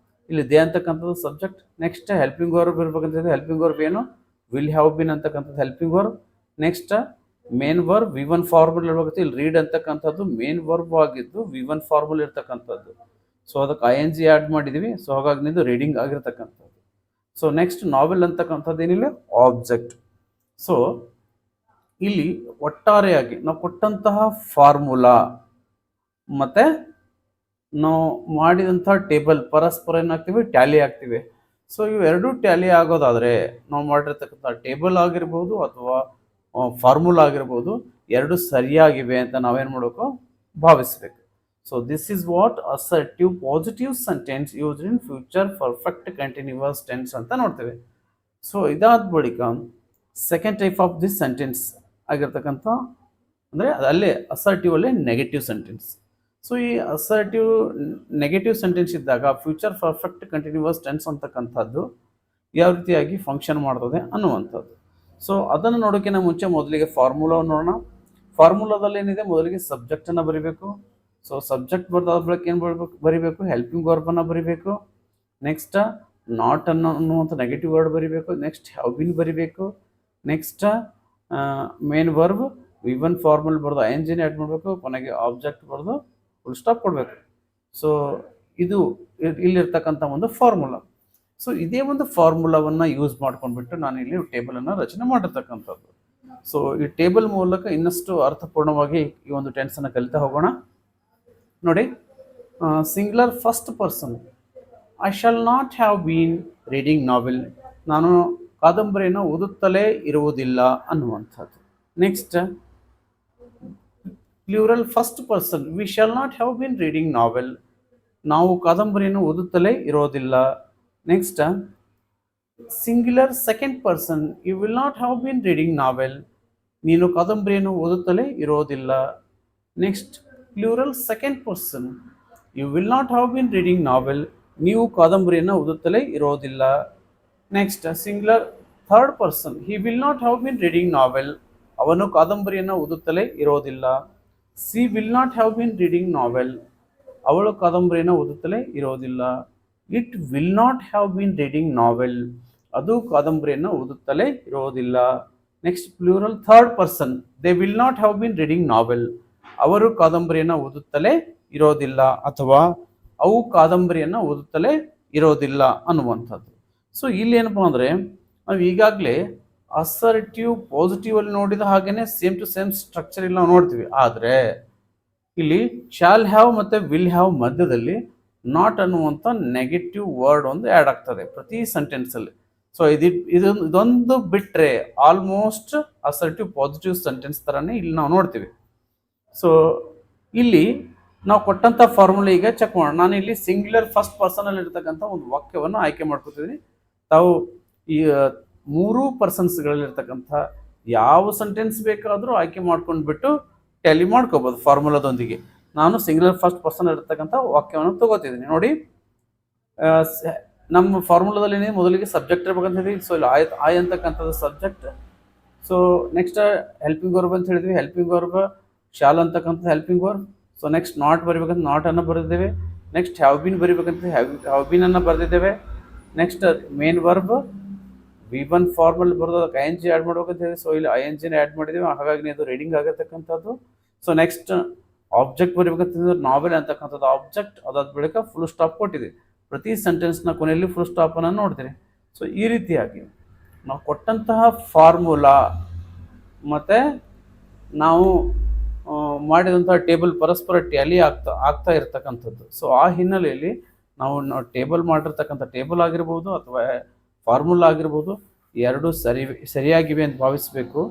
ಇಲ್ಲಿ ದೇ ಅಂತಕ್ಕಂಥದ್ದು ಸಬ್ಜೆಕ್ಟ್. ನೆಕ್ಸ್ಟ್ ಹೆಲ್ಪಿಂಗ್ ವರ್ಬ್ ಇರ್ಬೇಕಂತ ಹೇಳಿದ್ವಿ, ಹೆಲ್ಪಿಂಗ್ ವರ್ಬ್ ಏನು? ವಿಲ್ ಹ್ಯಾವ್ ಬೀನ್ ಅಂತಕ್ಕಂಥದ್ದು helping verb. Next main verb V1 ಫಾರ್ಮುಲ್ ಇರ್ಬೇಕು. ಇಲ್ಲಿ ರೀಡ್ ಅಂತಕ್ಕಂಥದ್ದು ಮೇನ್ ವರ್ಬ್ ಆಗಿದ್ದು V1 ಫಾರ್ಮುಲ್ ಇರ್ತಕ್ಕಂಥದ್ದು. ಸೊ ಅದಕ್ಕೆ ING ಆ್ಯಡ್ ಮಾಡಿದ್ವಿ. ಸೊ ಹಾಗಾಗಿ ನಿಂದು ರೀಡಿಂಗ್ ಆಗಿರ್ತಕ್ಕಂಥದ್ದು. ಸೊ ನೆಕ್ಸ್ಟ್ ನಾವೆಲ್ ಅಂತಕ್ಕಂಥದ್ದು ಏನಿಲ್ಲ, ಆಬ್ಜೆಕ್ಟ್. ಸೊ ಇಲ್ಲಿ ಒಟ್ಟಾರೆಯಾಗಿ ನಾವು ಕೊಟ್ಟಂತಹ ಫಾರ್ಮುಲಾ ಮತ್ತು ನಾವು ಮಾಡಿದಂಥ ಟೇಬಲ್ ಪರಸ್ಪರ ಏನಾಗ್ತೀವಿ, ಟ್ಯಾಲಿ ಆಗ್ತೀವಿ. ಸೊ ಇವೆರಡೂ ಟ್ಯಾಲಿ ಆಗೋದಾದರೆ ನಾವು ಮಾಡಿರ್ತಕ್ಕಂಥ ಟೇಬಲ್ ಆಗಿರ್ಬೋದು ಅಥವಾ ಫಾರ್ಮುಲಾ ಆಗಿರ್ಬೋದು, ಎರಡು ಸರಿಯಾಗಿವೆ ಅಂತ ನಾವೇನು ಮಾಡಬೇಕು, ಭಾವಿಸಬೇಕು. So this is what assertive positive sentence used in future perfect continuous tense ಅಂತ ನೋಡ್ತೇವೆ. ಸೊ ಇದಾದ ಬಳಿಕ second type of this sentence ಆಗಿರ್ತಕ್ಕಂಥ ಅಂದರೆ ಅಲ್ಲೇ ಅಸರ್ಟಿವ್ ಅಲ್ಲೇ ನೆಗೆಟಿವ್ ಸೆಂಟೆನ್ಸ್. ಸೊ ಈ ಅಸರ್ಟಿವ್ ನೆಗೆಟಿವ್ ಸೆಂಟೆನ್ಸ್ ಇದ್ದಾಗ ಫ್ಯೂಚರ್ ಪರ್ಫೆಕ್ಟ್ ಕಂಟಿನ್ಯೂಸ್ ಟೆನ್ಸ್ ಅಂತಕ್ಕಂಥದ್ದು ಯಾವ ರೀತಿಯಾಗಿ ಫಂಕ್ಷನ್ ಮಾಡ್ತದೆ ಅನ್ನುವಂಥದ್ದು. ಸೊ ಅದನ್ನು ನೋಡೋಕ್ಕಿಂತ ಮುಂಚೆ ಮೊದಲಿಗೆ ಫಾರ್ಮುಲಾವನ್ನು ನೋಡೋಣ. ಫಾರ್ಮುಲಾದಲ್ಲಿ ಏನಿದೆ, ಮೊದಲಿಗೆ ಸಬ್ಜೆಕ್ಟನ್ನು ಬರೀಬೇಕು. ಸೊ ಸಬ್ಜೆಕ್ಟ್ ಬರ್ದಾದ ಬಳಿಕ ಏನು ಬರೀಬೇಕು, ಹೆಲ್ಪಿಂಗ್ ವರ್ಬನ್ನು ಬರೀಬೇಕು. ನೆಕ್ಸ್ಟ್ ನಾಟ್ ಅನ್ನುವಂಥ ನೆಗೆಟಿವ್ ವರ್ಡ್ ಬರೀಬೇಕು. ನೆಕ್ಸ್ಟ್ ಹ್ಯಾವ್ ಬೀನ್ ಬರೀಬೇಕು. ನೆಕ್ಸ್ಟ್ ಮೇನ್ ವರ್ಬ್ V1 ಫಾರ್ಮುಲ್ ಬರೆದು ING ಆ್ಯಡ್ ಮಾಡಬೇಕು. ಕೊನೆಗೆ ಆಬ್ಜೆಕ್ಟ್ ಬರೆದು ಫುಲ್ ಸ್ಟಾಪ್ ಕೊಡಬೇಕು. ಸೊ ಇದು ಇಲ್ಲಿರ್ತಕ್ಕಂಥ ಒಂದು ಫಾರ್ಮುಲಾ. ಸೊ ಇದೇ ಒಂದು ಫಾರ್ಮುಲಾವನ್ನು ಯೂಸ್ ಮಾಡ್ಕೊಂಡ್ಬಿಟ್ಟು ನಾನು ಇಲ್ಲಿ ಟೇಬಲನ್ನು ರಚನೆ ಮಾಡಿರ್ತಕ್ಕಂಥದ್ದು. ಸೊ ಈ ಟೇಬಲ್ ಮೂಲಕ ಇನ್ನಷ್ಟು ಅರ್ಥಪೂರ್ಣವಾಗಿ ಈ ಒಂದು ಟೆನ್ಸನ್ನು ಕಲಿತಾ ಹೋಗೋಣ. ನೋಡಿ, singular first person, I shall not have been reading novel, ನಾನು ಕಾದಂಬರಿಯನ್ನು ಓದುತ್ತಲೇ ಇರುವುದಿಲ್ಲ ಅನ್ನುವಂಥದ್ದು. Next plural first person, we shall not have been reading novel, ನಾವು ಕಾದಂಬರಿಯನ್ನು ಓದುತ್ತಲೇ ಇರೋದಿಲ್ಲ. Next singular second person, you will not have been reading novel, ನೀನು ಕಾದಂಬರಿಯನ್ನು ಓದುತ್ತಲೇ ಇರೋದಿಲ್ಲ. Next plural second person, you will not have been reading novel, ನೀವು ಕಾದಂಬರಿಯನ್ನು ಓದುತ್ತಲೇ ಇರೋದಿಲ್ಲ. Next singular third person, he will not have been reading novel, ಅವನು ಕಾದಂಬರಿಯನ್ನು ಓದುತ್ತಲೇ ಇರೋದಿಲ್ಲ. She will not have been reading novel, ಅವಳು ಕಾದಂಬರಿಯನ್ನು ಓದುತ್ತಲೇ ಇರೋದಿಲ್ಲ. It will not have been reading novel, ಅದು ಕಾದಂಬರಿಯನ್ನು ಓದುತ್ತಲೇ ಇರೋದಿಲ್ಲ. Next plural third person, they will not have been reading novel, ಅವರು ಕಾದಂಬರಿಯನ್ನು ಓದುತ್ತಲೇ ಇರೋದಿಲ್ಲ ಅಥವಾ ಅವು ಕಾದಂಬರಿಯನ್ನು ಓದುತ್ತಲೇ ಇರೋದಿಲ್ಲ ಅನ್ನುವಂಥದ್ದು. ಸೊ ಇಲ್ಲಿ ಏನಪ್ಪ ಅಂದರೆ, ನಾವು ಈಗಾಗಲೇ ಅಸರ್ಟಿವ್ ಪಾಸಿಟಿವ್ ಅಲ್ಲಿ ನೋಡಿದ ಹಾಗೇನೆ ಸೇಮ್ ಟು ಸೇಮ್ ಸ್ಟ್ರಕ್ಚರ್ ಇಲ್ಲಿ ನಾವು ನೋಡ್ತೀವಿ. ಆದರೆ ಇಲ್ಲಿ ಶಾಲ್ ಹ್ಯಾವ್ ಮತ್ತು ವಿಲ್ ಹ್ಯಾವ್ ಮಧ್ಯದಲ್ಲಿ ನಾಟ್ ಅನ್ನುವಂಥ ನೆಗೆಟಿವ್ ವರ್ಡ್ ಒಂದು ಆ್ಯಡ್ ಆಗ್ತದೆ ಪ್ರತಿ ಸೆಂಟೆನ್ಸಲ್ಲಿ. ಸೊ ಇದೊಂದು ಬಿಟ್ಟರೆ ಆಲ್ಮೋಸ್ಟ್ ಅಸರ್ಟಿವ್ ಪಾಸಿಟಿವ್ ಸೆಂಟೆನ್ಸ್ ಥರನೇ ಇಲ್ಲಿ ನಾವು ನೋಡ್ತೀವಿ. ಸೊ ಇಲ್ಲಿ ನಾವು ಕೊಟ್ಟಂಥ ಫಾರ್ಮುಲಾ ಈಗ ಚೆಕ್ ಮಾಡೋಣ. ನಾನು ಇಲ್ಲಿ ಸಿಂಗ್ಯುಲರ್ ಫಸ್ಟ್ ಪರ್ಸನಲ್ಲಿ ಇರ್ತಕ್ಕಂಥ ಒಂದು ವಾಕ್ಯವನ್ನು ಆಯ್ಕೆ ಮಾಡ್ಕೊತಿದ್ದೀನಿ. ತಾವು ಈ 3 ಪರ್ಸನ್ಸ್ಗಳಲ್ಲಿರ್ತಕ್ಕಂಥ ಯಾವ ಸೆಂಟೆನ್ಸ್ ಬೇಕಾದರೂ ಆಯ್ಕೆ ಮಾಡ್ಕೊಂಡ್ಬಿಟ್ಟು ಟ್ಯಾಲಿ ಮಾಡ್ಕೋಬೋದು ಫಾರ್ಮುಲಾದೊಂದಿಗೆ. ನಾನು ಸಿಂಗ್ಯುಲರ್ ಫಸ್ಟ್ ಪರ್ಸನ್ ಇರ್ತಕ್ಕಂಥ ವಾಕ್ಯವನ್ನು ತಗೋತಿದ್ದೀನಿ. ನೋಡಿ, ನಮ್ಮ ಫಾರ್ಮುಲಾದಲ್ಲಿ ಮೊದಲಿಗೆ ಸಬ್ಜೆಕ್ಟ್ ಇರ್ಬೇಕಂತ ಹೇಳಿದ್ವಿ. ಸೊ ಇಲ್ಲಿ ಆಯ್ ಅಂತಕ್ಕಂಥದ್ದು subject. So next helping verb ಅಂತ ಹೇಳಿದ್ವಿ, ಹೆಲ್ಪಿಂಗ್ ವರ್ಬ್ ಶಾಲ್ ಅಂತಕ್ಕಂಥದ್ದು helping verb. So next not ಬರಿಬೇಕಂತ ನಾಟ್ ಅನ್ನು ಬರೆದಿದ್ದೇವೆ. ನೆಕ್ಸ್ಟ್ ಹ್ಯಾವ್ ಬೀನ್ ಬರಿಬೇಕಂತ ಹ್ಯಾವ್ ಬೀನ್ ಅನ್ನು ಬರೆದಿದ್ದೇವೆ. Next main verb V1 formal ಬರೋದು, ಅದಕ್ಕೆ ING ಆ್ಯಡ್ ಮಾಡ್ಬೇಕಂತ ಹೇಳಿ. ಸೊ ಇಲ್ಲಿ ING ಆ್ಯಡ್ ಮಾಡಿದ್ದೀವಿ, ಹಾಗಾಗಿ ಇದು ರೀಡಿಂಗ್ ಆಗಿರ್ತಕ್ಕಂಥದ್ದು. ಸೊ ನೆಕ್ಸ್ಟ್ ಆಬ್ಜೆಕ್ಟ್ ಬರಿಬೇಕಂತಂದ್ರೆ ನಾವೆಲ್ ಅಂತಕ್ಕಂಥದ್ದು ಆಬ್ಜೆಕ್ಟ್, ಅದಾದ ಬಳಿಕ ಫುಲ್ ಸ್ಟಾಪ್ ಕೊಟ್ಟಿದ್ದೀವಿ. ಪ್ರತಿ ಸೆಂಟೆನ್ಸ್ನ ಕೊನೆಯಲ್ಲಿ ಫುಲ್ ಸ್ಟಾಪನ್ನು ನೋಡ್ತೀರಿ. ಸೊ ಈ ರೀತಿಯಾಗಿ ನಾವು ಕೊಟ್ಟಂತಹ ಫಾರ್ಮುಲಾ ಮತ್ತು ನಾವು ಮಾಡಿದಂತಹ ಟೇಬಲ್ ಪರಸ್ಪರ ಟ್ಯಾಲಿ ಆಗ್ತಾ ಇರ್ತಕ್ಕಂಥದ್ದು. ಸೊ ಆ ಹಿನ್ನೆಲೆಯಲ್ಲಿ ನಾವು ಟೇಬಲ್ ಮಾಡಿರ್ತಕ್ಕಂಥ ಟೇಬಲ್ ಆಗಿರ್ಬೋದು ಅಥವಾ ಫಾರ್ಮುಲಾ ಆಗಿರ್ಬೋದು, ಎರಡೂ ಸರಿಯಾಗಿವೆ ಅಂತ ಭಾವಿಸಬೇಕು.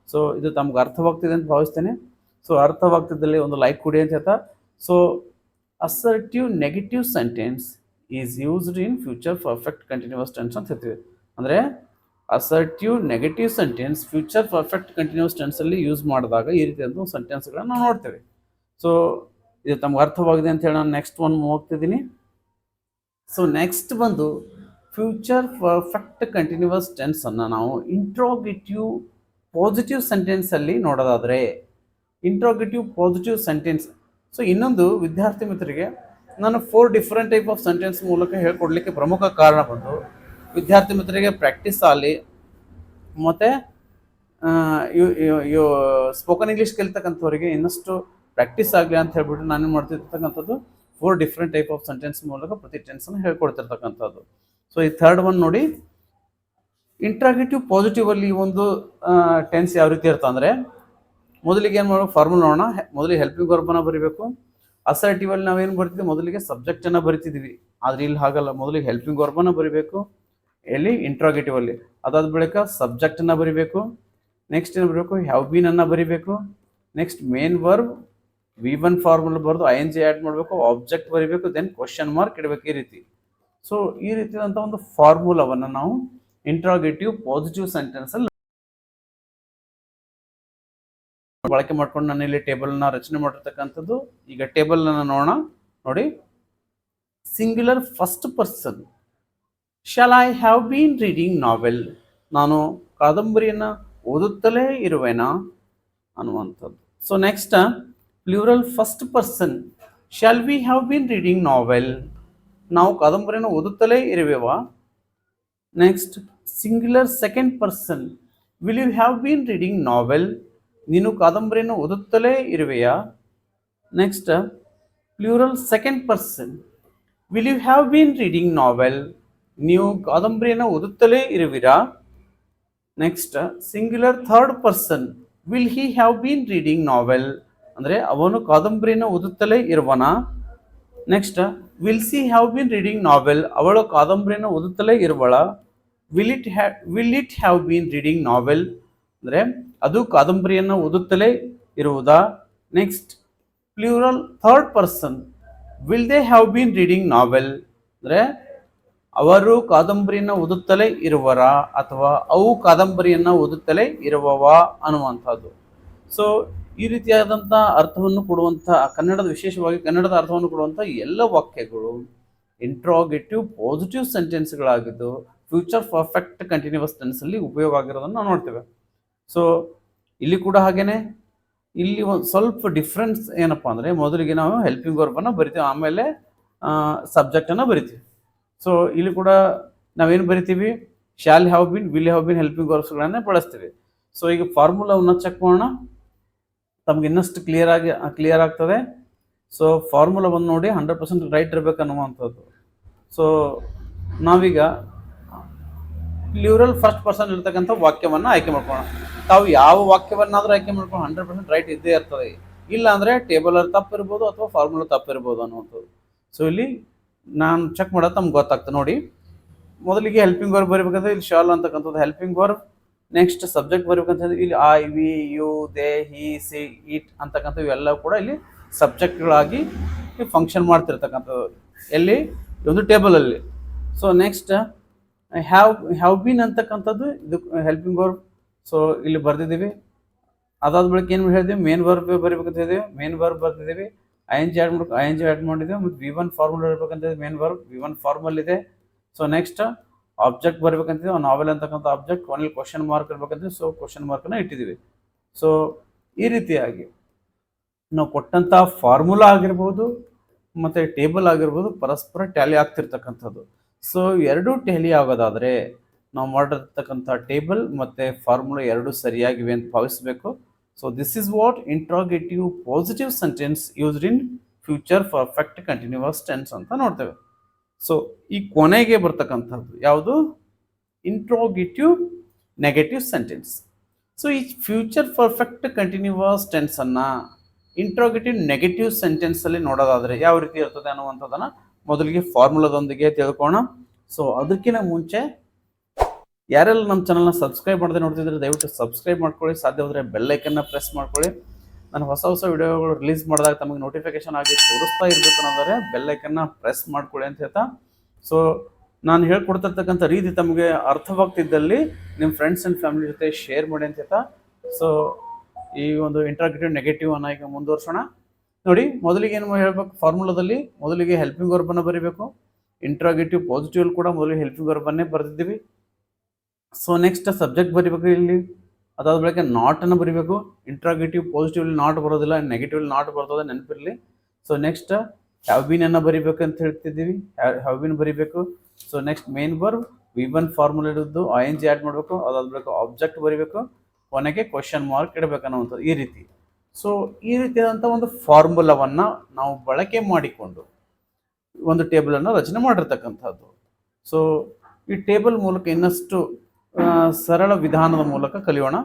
ಸೊ ಇದು ತಮ್ಗೆ ಅರ್ಥವಾಗ್ತಿದೆ ಅಂತ ಭಾವಿಸ್ತೇನೆ. ಸೊ ಅರ್ಥವಾಗ್ತಿದ್ದಲ್ಲಿ ಒಂದು ಲೈಕ್ ಕೊಡಿ ಅಂತ ಹೇಳ್ತಾ. So assertive negative sentence is used in future perfect continuous tense ಅಂತ ಹೇಳ್ತೀವಿ. ಅಂದರೆ assertive negative sentence future perfect continuous ಟೆನ್ಸಲ್ಲಿ ಯೂಸ್ ಮಾಡಿದಾಗ ಈ ರೀತಿಯಾದ ಸೆಂಟೆನ್ಸ್ಗಳನ್ನು ನಾವು ನೋಡ್ತೇವೆ. ಸೊ ಇದು ತಮ್ಗೆ ಅರ್ಥವಾಗಿದೆ ಅಂತ ಹೇಳಿ ನಾನು ನೆಕ್ಸ್ಟ್ ಒನ್ ಹೋಗ್ತಿದ್ದೀನಿ. ಸೊ ನೆಕ್ಸ್ಟ್ ಬಂದು ಫ್ಯೂಚರ್ ಪರ್ಫೆಕ್ಟ್ ಕಂಟಿನ್ಯೂಸ್ ಟೆನ್ಸನ್ನು ನಾವು ಇಂಟ್ರೋಗೇಟಿವ್ ಪಾಸಿಟಿವ್ ಸೆಂಟೆನ್ಸಲ್ಲಿ ನೋಡೋದಾದರೆ, ಇಂಟ್ರೋಗೇಟಿವ್ ಪಾಸಿಟಿವ್ ಸೆಂಟೆನ್ಸ್. ಸೊ ಇನ್ನೊಂದು ವಿದ್ಯಾರ್ಥಿ ಮಿತ್ರರಿಗೆ ನಾನು 4 ಡಿಫ್ರೆಂಟ್ ಟೈಪ್ ಆಫ್ ಸೆಂಟೆನ್ಸ್ ಮೂಲಕ ಹೇಳ್ಕೊಡ್ಲಿಕ್ಕೆ ಪ್ರಮುಖ ಕಾರಣ ಬಂದು ವಿದ್ಯಾರ್ಥಿ ಮಿತ್ರರಿಗೆ ಪ್ರಾಕ್ಟೀಸ್ ಆಗಲಿ ಮತ್ತು ಸ್ಪೋಕನ್ ಇಂಗ್ಲೀಷ್ ಕಲಿತಕ್ಕಂಥವ್ರಿಗೆ ಇನ್ನಷ್ಟು ಪ್ರಾಕ್ಟೀಸ್ ಆಗಲಿ ಅಂತ ಹೇಳ್ಬಿಟ್ಟು ನಾನೇನು ಮಾಡ್ತಿರ್ತಕ್ಕಂಥದ್ದು 4 ಡಿಫ್ರೆಂಟ್ ಟೈಪ್ ಆಫ್ ಸೆಂಟೆನ್ಸ್ ಮೂಲಕ ಪ್ರತಿ ಟೆನ್ಸನ್ನು ಹೇಳ್ಕೊಡ್ತಿರ್ತಕ್ಕಂಥದ್ದು. ಸೊ ಈ ಥರ್ಡ್ ಒನ್ ನೋಡಿ, ಇಂಟ್ರಾಗೇಟಿವ್ ಪಾಸಿಟಿವ್ ಅಲ್ಲಿ ಒಂದು ಟೆನ್ಸ್ ಯಾವ ರೀತಿ ಇರ್ತದೆ ಅಂದರೆ, ಮೊದಲಿಗೆ ಏನು ಮಾಡೋ ಫಾರ್ಮುಲಾ ನೋಡೋಣ. ಮೊದಲಿಗೆ ಹೆಲ್ಪಿಂಗ್ ವರ್ಬನ್ನು ಬರೀಬೇಕು. ಅಸರ್ಟಿವ್ ಅಲ್ಲಿ ನಾವೇನು ಬರ್ತಿದ್ವಿ, ಮೊದಲಿಗೆ ಸಬ್ಜೆಕ್ಟನ್ನು ಬರಿತಿದ್ವಿ. ಆದರೆ ಇಲ್ಲಿ ಹಾಗಲ್ಲ, ಮೊದಲಿಗೆ ಹೆಲ್ಪಿಂಗ್ ವರ್ಬನ್ನು ಬರೀಬೇಕು ಎಲ್ಲಿ ಇಂಟ್ರಾಗೇಟಿವ್ ಅಲ್ಲಿ. ಅದಾದ ಬಳಿಕ ಸಬ್ಜೆಕ್ಟನ್ನು ಬರಿಬೇಕು. ನೆಕ್ಸ್ಟ್ ಏನು ಬರಬೇಕು, ಹ್ಯಾವ್ ಬೀನ್ ಅನ್ನು ಬರಿಬೇಕು. Next main verb V1 formula ಬರೆದು ING ಆ್ಯಡ್ ಮಾಡಬೇಕು, ಆಬ್ಜೆಕ್ಟ್ ಬರಿಬೇಕು, ದೆನ್ ಕ್ವಶನ್ ಮಾರ್ಕ್ ಇಡಬೇಕು. ಈ ರೀತಿ. ಸೊ ಈ ರೀತಿಯಾದಂಥ ಒಂದು ಫಾರ್ಮುಲಾವನ್ನು ನಾವು ಇಂಟ್ರಾಗೇಟಿವ್ ಪಾಸಿಟಿವ್ ಸೆಂಟೆನ್ಸಲ್ಲಿ ಬಳಕೆ ಮಾಡ್ಕೊಂಡು ನಾನು ಇಲ್ಲಿ ಟೇಬಲ್ನ ರಚನೆ ಮಾಡಿರ್ತಕ್ಕಂಥದ್ದು. ಈಗ ಟೇಬಲ್ನ ನೋಡೋಣ. ನೋಡಿ, singular first person, shall I have been reading novel, ನಾನು ಕಾದಂಬರಿಯನ್ನು ಓದುತ್ತಲೇ ಇರುವೆನಾ ಅನ್ನುವಂಥದ್ದು. So next plural first person, shall we have been reading novel, ನಾವು ಕಾದಂಬರಿಯನ್ನು ಓದುತ್ತಲೇ ಇರುವೆವಾ. Next singular second person, will you have been reading novel, ನೀನು ಕಾದಂಬರಿಯನ್ನು ಓದುತ್ತಲೇ ಇರುವೆಯಾ. Next plural second person, will you have been reading novel, ನೀವು ಕಾದಂಬರಿಯನ್ನು ಓದುತ್ತಲೇ ಇರುವಿರಾ. Next singular third person, will he have been reading novel, ಅಂದರೆ ಅವನು ಕಾದಂಬರಿನ ಓದುತ್ತಲೇ ಇರುವನ. Next will she have been reading novel, ಅವಳು ಕಾದಂಬರಿನ ಓದುತ್ತಲೇ ಇರುವಳ. Will it have been reading novel, ಅಂದರೆ ಅದು ಕಾದಂಬರಿಯನ್ನು ಓದುತ್ತಲೇ ಇರುವುದಾ. Next plural third person, will they have been reading novel, ಅಂದರೆ ಅವರು ಕಾದಂಬರಿಯನ್ನು ಓದುತ್ತಲೇ ಇರುವರ ಅಥವಾ ಅವು ಕಾದಂಬರಿಯನ್ನು ಓದುತ್ತಲೇ ಇರುವವ ಅನ್ನುವಂಥದ್ದು. ಸೊ ಈ ರೀತಿಯಾದಂಥ ಅರ್ಥವನ್ನು ಕೊಡುವಂಥ ಕನ್ನಡದ, ವಿಶೇಷವಾಗಿ ಕನ್ನಡದ ಅರ್ಥವನ್ನು ಕೊಡುವಂಥ ಎಲ್ಲ ವಾಕ್ಯಗಳು ಇಂಟ್ರಾಗೇಟಿವ್ ಪಾಸಿಟಿವ್ ಸೆಂಟೆನ್ಸ್ಗಳಾಗಿದ್ದು ಫ್ಯೂಚರ್ ಪರ್ಫೆಕ್ಟ್ ಕಂಟಿನ್ಯೂಸ್ ಟೆನ್ಸಲ್ಲಿ ಉಪಯೋಗ ಆಗಿರೋದನ್ನು ನಾವು ನೋಡ್ತೇವೆ. ಸೊ ಇಲ್ಲಿ ಕೂಡ ಹಾಗೇನೆ, ಇಲ್ಲಿ ಒಂದು ಸ್ವಲ್ಪ ಡಿಫ್ರೆನ್ಸ್ ಏನಪ್ಪ ಅಂದರೆ, ಮೊದಲಿಗೆ ನಾವು ಹೆಲ್ಪಿಂಗ್ ವರ್ಬನ್ನು ಬರಿತೀವಿ, ಆಮೇಲೆ ಸಬ್ಜೆಕ್ಟನ್ನು ಬರಿತೀವಿ. ಸೊ ಇಲ್ಲಿ ಕೂಡ ನಾವೇನು ಬರಿತೀವಿ, shall have been, will have been helping ವರ್ಬ್ಸ್ಗಳನ್ನೇ ಬಳಸ್ತೀವಿ. ಸೊ ಈಗ ಫಾರ್ಮುಲಾವನ್ನು ಚೆಕ್ ಮಾಡೋಣ, ತಮ್ಗೆ ಇನ್ನಷ್ಟು ಕ್ಲಿಯರ್ ಆಗ್ತದೆ. ಸೊ ಫಾರ್ಮುಲಾ ಬಂದು ನೋಡಿ 100% ರೈಟ್ ಇರಬೇಕು ಅನ್ನುವಂಥದ್ದು. ಸೊ ನಾವೀಗ ಪ್ಲೂರಲ್ ಫಸ್ಟ್ ಪರ್ಸನ್ ಇರ್ತಕ್ಕಂಥ ವಾಕ್ಯವನ್ನು ಆಯ್ಕೆ ಮಾಡ್ಕೊಳ್ಳೋಣ. ತಾವು ಯಾವ ವಾಕ್ಯವನ್ನಾದರೂ ಆಯ್ಕೆ ಮಾಡ್ಕೊಂಡು 100% ರೈಟ್ ಇದ್ದೇ ಇರ್ತದೆ. ಇಲ್ಲ ಅಂದರೆ ಟೇಬಲರ್ ತಪ್ಪಿರ್ಬೋದು ಅಥವಾ ಫಾರ್ಮುಲಾ ತಪ್ಪಿರ್ಬೋದು ಅನ್ನುವಂಥದ್ದು. ಸೊ ಇಲ್ಲಿ ನಾನು ಚೆಕ್ ಮಾಡೋದು ತಮ್ಗೆ ಗೊತ್ತಾಗ್ತದೆ ನೋಡಿ. ಮೊದಲಿಗೆ ಹೆಲ್ಪಿಂಗ್ ವರ್ಬ್ ಬರೀಬೇಕಂದ್ರೆ ಇಲ್ಲಿ ಶಾಲ್ ಅಂತಕ್ಕಂಥದ್ದು ಹೆಲ್ಪಿಂಗ್ ವರ್ಬ್. ನೆಕ್ಸ್ಟ್ ಸಬ್ಜೆಕ್ಟ್ ಬರೀಬೇಕಂತಂದ್ರೆ ಇಲ್ಲಿ I, we, you, they, he, she, it ಅಂತಕ್ಕಂಥ ಇವೆಲ್ಲ ಕೂಡ ಇಲ್ಲಿ ಸಬ್ಜೆಕ್ಟ್ಗಳಾಗಿ ಫಂಕ್ಷನ್ ಮಾಡ್ತಿರ್ತಕ್ಕಂಥದ್ದು ಎಲ್ಲಿ, ಒಂದು ಟೇಬಲಲ್ಲಿ. ಸೊ ನೆಕ್ಸ್ಟ್ ಹ್ಯಾವ್ ಬೀನ್ ಅಂತಕ್ಕಂಥದ್ದು ಇದು ಹೆಲ್ಪಿಂಗ್ ವರ್ಬ್. ಸೊ ಇಲ್ಲಿ ಬರ್ದಿದ್ದೀವಿ. ಅದಾದ ಬಳಿಕ ಏನು ಹೇಳಿದ್ವಿ, ಮೇನ್ ವರ್ಬ್ ಬರೀಬೇಕಂತ ಹೇಳಿದ್ವಿ, ಮೇನ್ ವರ್ಬ್ ಬರ್ದಿದ್ದೀವಿ. ಐ ಎನ್ ಜಿ ಆ್ಯಡ್ ಮಾಡಿದ್ದೀವಿ. ಮತ್ತು V1 ಫಾರ್ಮುಲಾ ಇರಬೇಕಂತ ಮೇನ್ ವರ್ಬ್ V1 ಫಾರ್ಮಲ್ ಇದೆ. ಸೊ ನೆಕ್ಸ್ಟ್ ಆಬ್ಜೆಕ್ಟ್ ಬರಬೇಕಂತಿದ್ವಿ, ನಾವೆಲ್ ಅಂತಕ್ಕಂಥ ಆಬ್ಜೆಕ್ಟ್, ಕೊನೆಯಲ್ಲಿ ಕ್ವಶನ್ ಮಾರ್ಕ್ ಇರಬೇಕಂತೀವಿ. ಸೊ ಕ್ವಶನ್ ಮಾರ್ಕನ್ನು ಇಟ್ಟಿದ್ದೀವಿ. ಸೊ ಈ ರೀತಿಯಾಗಿ ನಾವು ಕೊಟ್ಟಂಥ ಫಾರ್ಮುಲಾ ಆಗಿರ್ಬೋದು ಮತ್ತು ಟೇಬಲ್ ಆಗಿರ್ಬೋದು ಪರಸ್ಪರ ಟ್ಯಾಲಿ ಆಗ್ತಿರ್ತಕ್ಕಂಥದ್ದು. ಸೊ ಎರಡೂ ಟ್ಯಾಲಿ ಆಗೋದಾದರೆ ನಾವು ಮಾಡಿರ್ತಕ್ಕಂಥ ಟೇಬಲ್ ಮತ್ತು ಫಾರ್ಮುಲಾ ಎರಡೂ ಸರಿಯಾಗಿವೆ ಅಂತ ಭಾವಿಸಬೇಕು. So this is what interrogative positive sentence used in future perfect continuous tense ಅಂತ ನೋಡ್ತೇವೆ. ಸೊ ಈ ಕೊನೆಗೆ ಬರ್ತಕ್ಕಂಥದ್ದು ಯಾವುದು, ಇಂಟ್ರಾಗೇಟಿವ್ ನೆಗೆಟಿವ್ ಸೆಂಟೆನ್ಸ್. ಸೊ ಈ ಫ್ಯೂಚರ್ ಪರ್ಫೆಕ್ಟ್ ಕಂಟಿನ್ಯೂಸ್ ಟೆನ್ಸನ್ನು ಇಂಟ್ರಾಗೇಟಿವ್ ನೆಗೆಟಿವ್ ಸೆಂಟೆನ್ಸಲ್ಲಿ ನೋಡೋದಾದರೆ ಯಾವ ರೀತಿ ಇರ್ತದೆ ಅನ್ನುವಂಥದ್ದನ್ನು ಮೊದಲಿಗೆ ಫಾರ್ಮುಲಾದೊಂದಿಗೆ ತಿಳ್ಕೊಳ್ಳೋಣ. ಸೊ ಅದಕ್ಕಿಂತ ಮುಂಚೆ ಯಾರೆಲ್ಲ ನಮ್ಮ ಚಾನಲ್ನ ಸಬ್ಸ್ಕ್ರೈಬ್ ಮಾಡದೆ ನೋಡ್ತಿದ್ರೆ ದಯವಿಟ್ಟು ಸಬ್ಸ್ಕ್ರೈಬ್ ಮಾಡ್ಕೊಳ್ಳಿ. ಸಾಧ್ಯವಾದರೆ ಬೆಲ್ಲೈಕನ್ನ ಪ್ರೆಸ್ ಮಾಡ್ಕೊಳ್ಳಿ. ನಾನು ಹೊಸ ವಿಡಿಯೋಗಳು ರಿಲೀಸ್ ಮಾಡಿದಾಗ ತಮಗೆ ನೋಟಿಫಿಕೇಶನ್ ಆಗಿ ತೋರಿಸ್ತಾ ಇರಬೇಕು ಅನ್ನೋದಾದರೆ ಬೆಲ್ಲೈಕನ್ನ ಪ್ರೆಸ್ ಮಾಡ್ಕೊಳ್ಳಿ ಅಂತ ಹೇಳ್ತಾ, ಸೊ ನಾನು ಹೇಳ್ಕೊಡ್ತಿರ್ತಕ್ಕಂಥ ರೀತಿ ತಮಗೆ ಅರ್ಥವಾಗ್ತಿದ್ದಲ್ಲಿ ನಿಮ್ಮ ಫ್ರೆಂಡ್ಸ್ ಆ್ಯಂಡ್ ಫ್ಯಾಮಿಲಿ ಜೊತೆ ಶೇರ್ ಮಾಡಿ ಅಂತ ಹೇಳ್ತಾ, ಸೊ ಈ ಒಂದು ಇಂಟ್ರಾಗೇಟಿವ್ ನೆಗೆಟಿವ್ ಅನ್ನ ಈಗ ಮುಂದುವರ್ಸೋಣ. ನೋಡಿ, ಮೊದಲಿಗೆ ಏನು ಹೇಳಬೇಕು, ಫಾರ್ಮುಲಾದಲ್ಲಿ ಮೊದಲಿಗೆ ಹೆಲ್ಪಿಂಗ್ ವರ್ಬನ್ನು ಬರೀಬೇಕು. ಇಂಟ್ರಾಗೇಟಿವ್ ಪಾಸಿಟಿವ್ ಕೂಡ ಮೊದಲಿಗೆ ಹೆಲ್ಪಿಂಗ್ ವರ್ಬನ್ನೇ ಬರೆದಿದ್ದೀವಿ. ಸೊ ನೆಕ್ಸ್ಟ್ ಸಬ್ಜೆಕ್ಟ್ ಬರೀಬೇಕು ಇಲ್ಲಿ. ಅದಾದ ಬಳಿಕ ನಾಟನ್ನು ಬರೀಬೇಕು. ಇಂಟ್ರಾಗೇಟಿವ್ ಪಾಸಿಟಿವ್ಲಿ ನಾಟ್ ಬರೋದಿಲ್ಲ, ನೆಗೆಟಿವ್ಲಿ ನಾಟ್ ಬರ್ತದೆ, ನೆನಪಿರಲಿ. ಸೊ ನೆಕ್ಸ್ಟ್ ಹ್ಯಾವ್ ಬೀನ್ ಅನ್ನು ಬರೀಬೇಕು ಅಂತ ಹೇಳ್ತಿದ್ದೀವಿ, ಹ್ಯಾವ್ ಬೀನ್ ಬರೀಬೇಕು. So next main verb V1 formula ಇರೋದು ING ಆ್ಯಡ್ ಮಾಡಬೇಕು. ಅದಾದ ಬಳಿಕ ಆಬ್ಜೆಕ್ಟ್ ಬರೀಬೇಕು, ಕೊನೆಗೆ ಕ್ವಶನ್ ಮಾರ್ಕ್ ಇಡಬೇಕು ಅನ್ನುವಂಥದ್ದು ಈ ರೀತಿ. ಸೊ ಈ ರೀತಿಯಾದಂಥ ಒಂದು ಫಾರ್ಮುಲಾವನ್ನು ನಾವು ಬಳಕೆ ಮಾಡಿಕೊಂಡು ಒಂದು ಟೇಬಲನ್ನು ರಚನೆ ಮಾಡಿರ್ತಕ್ಕಂಥದ್ದು. ಸೊ ಈ ಟೇಬಲ್ ಮೂಲಕ ಇನ್ನಷ್ಟು ಸರಳ ವಿಧಾನದ ಮೂಲಕ ಕಲಿಯೋಣ.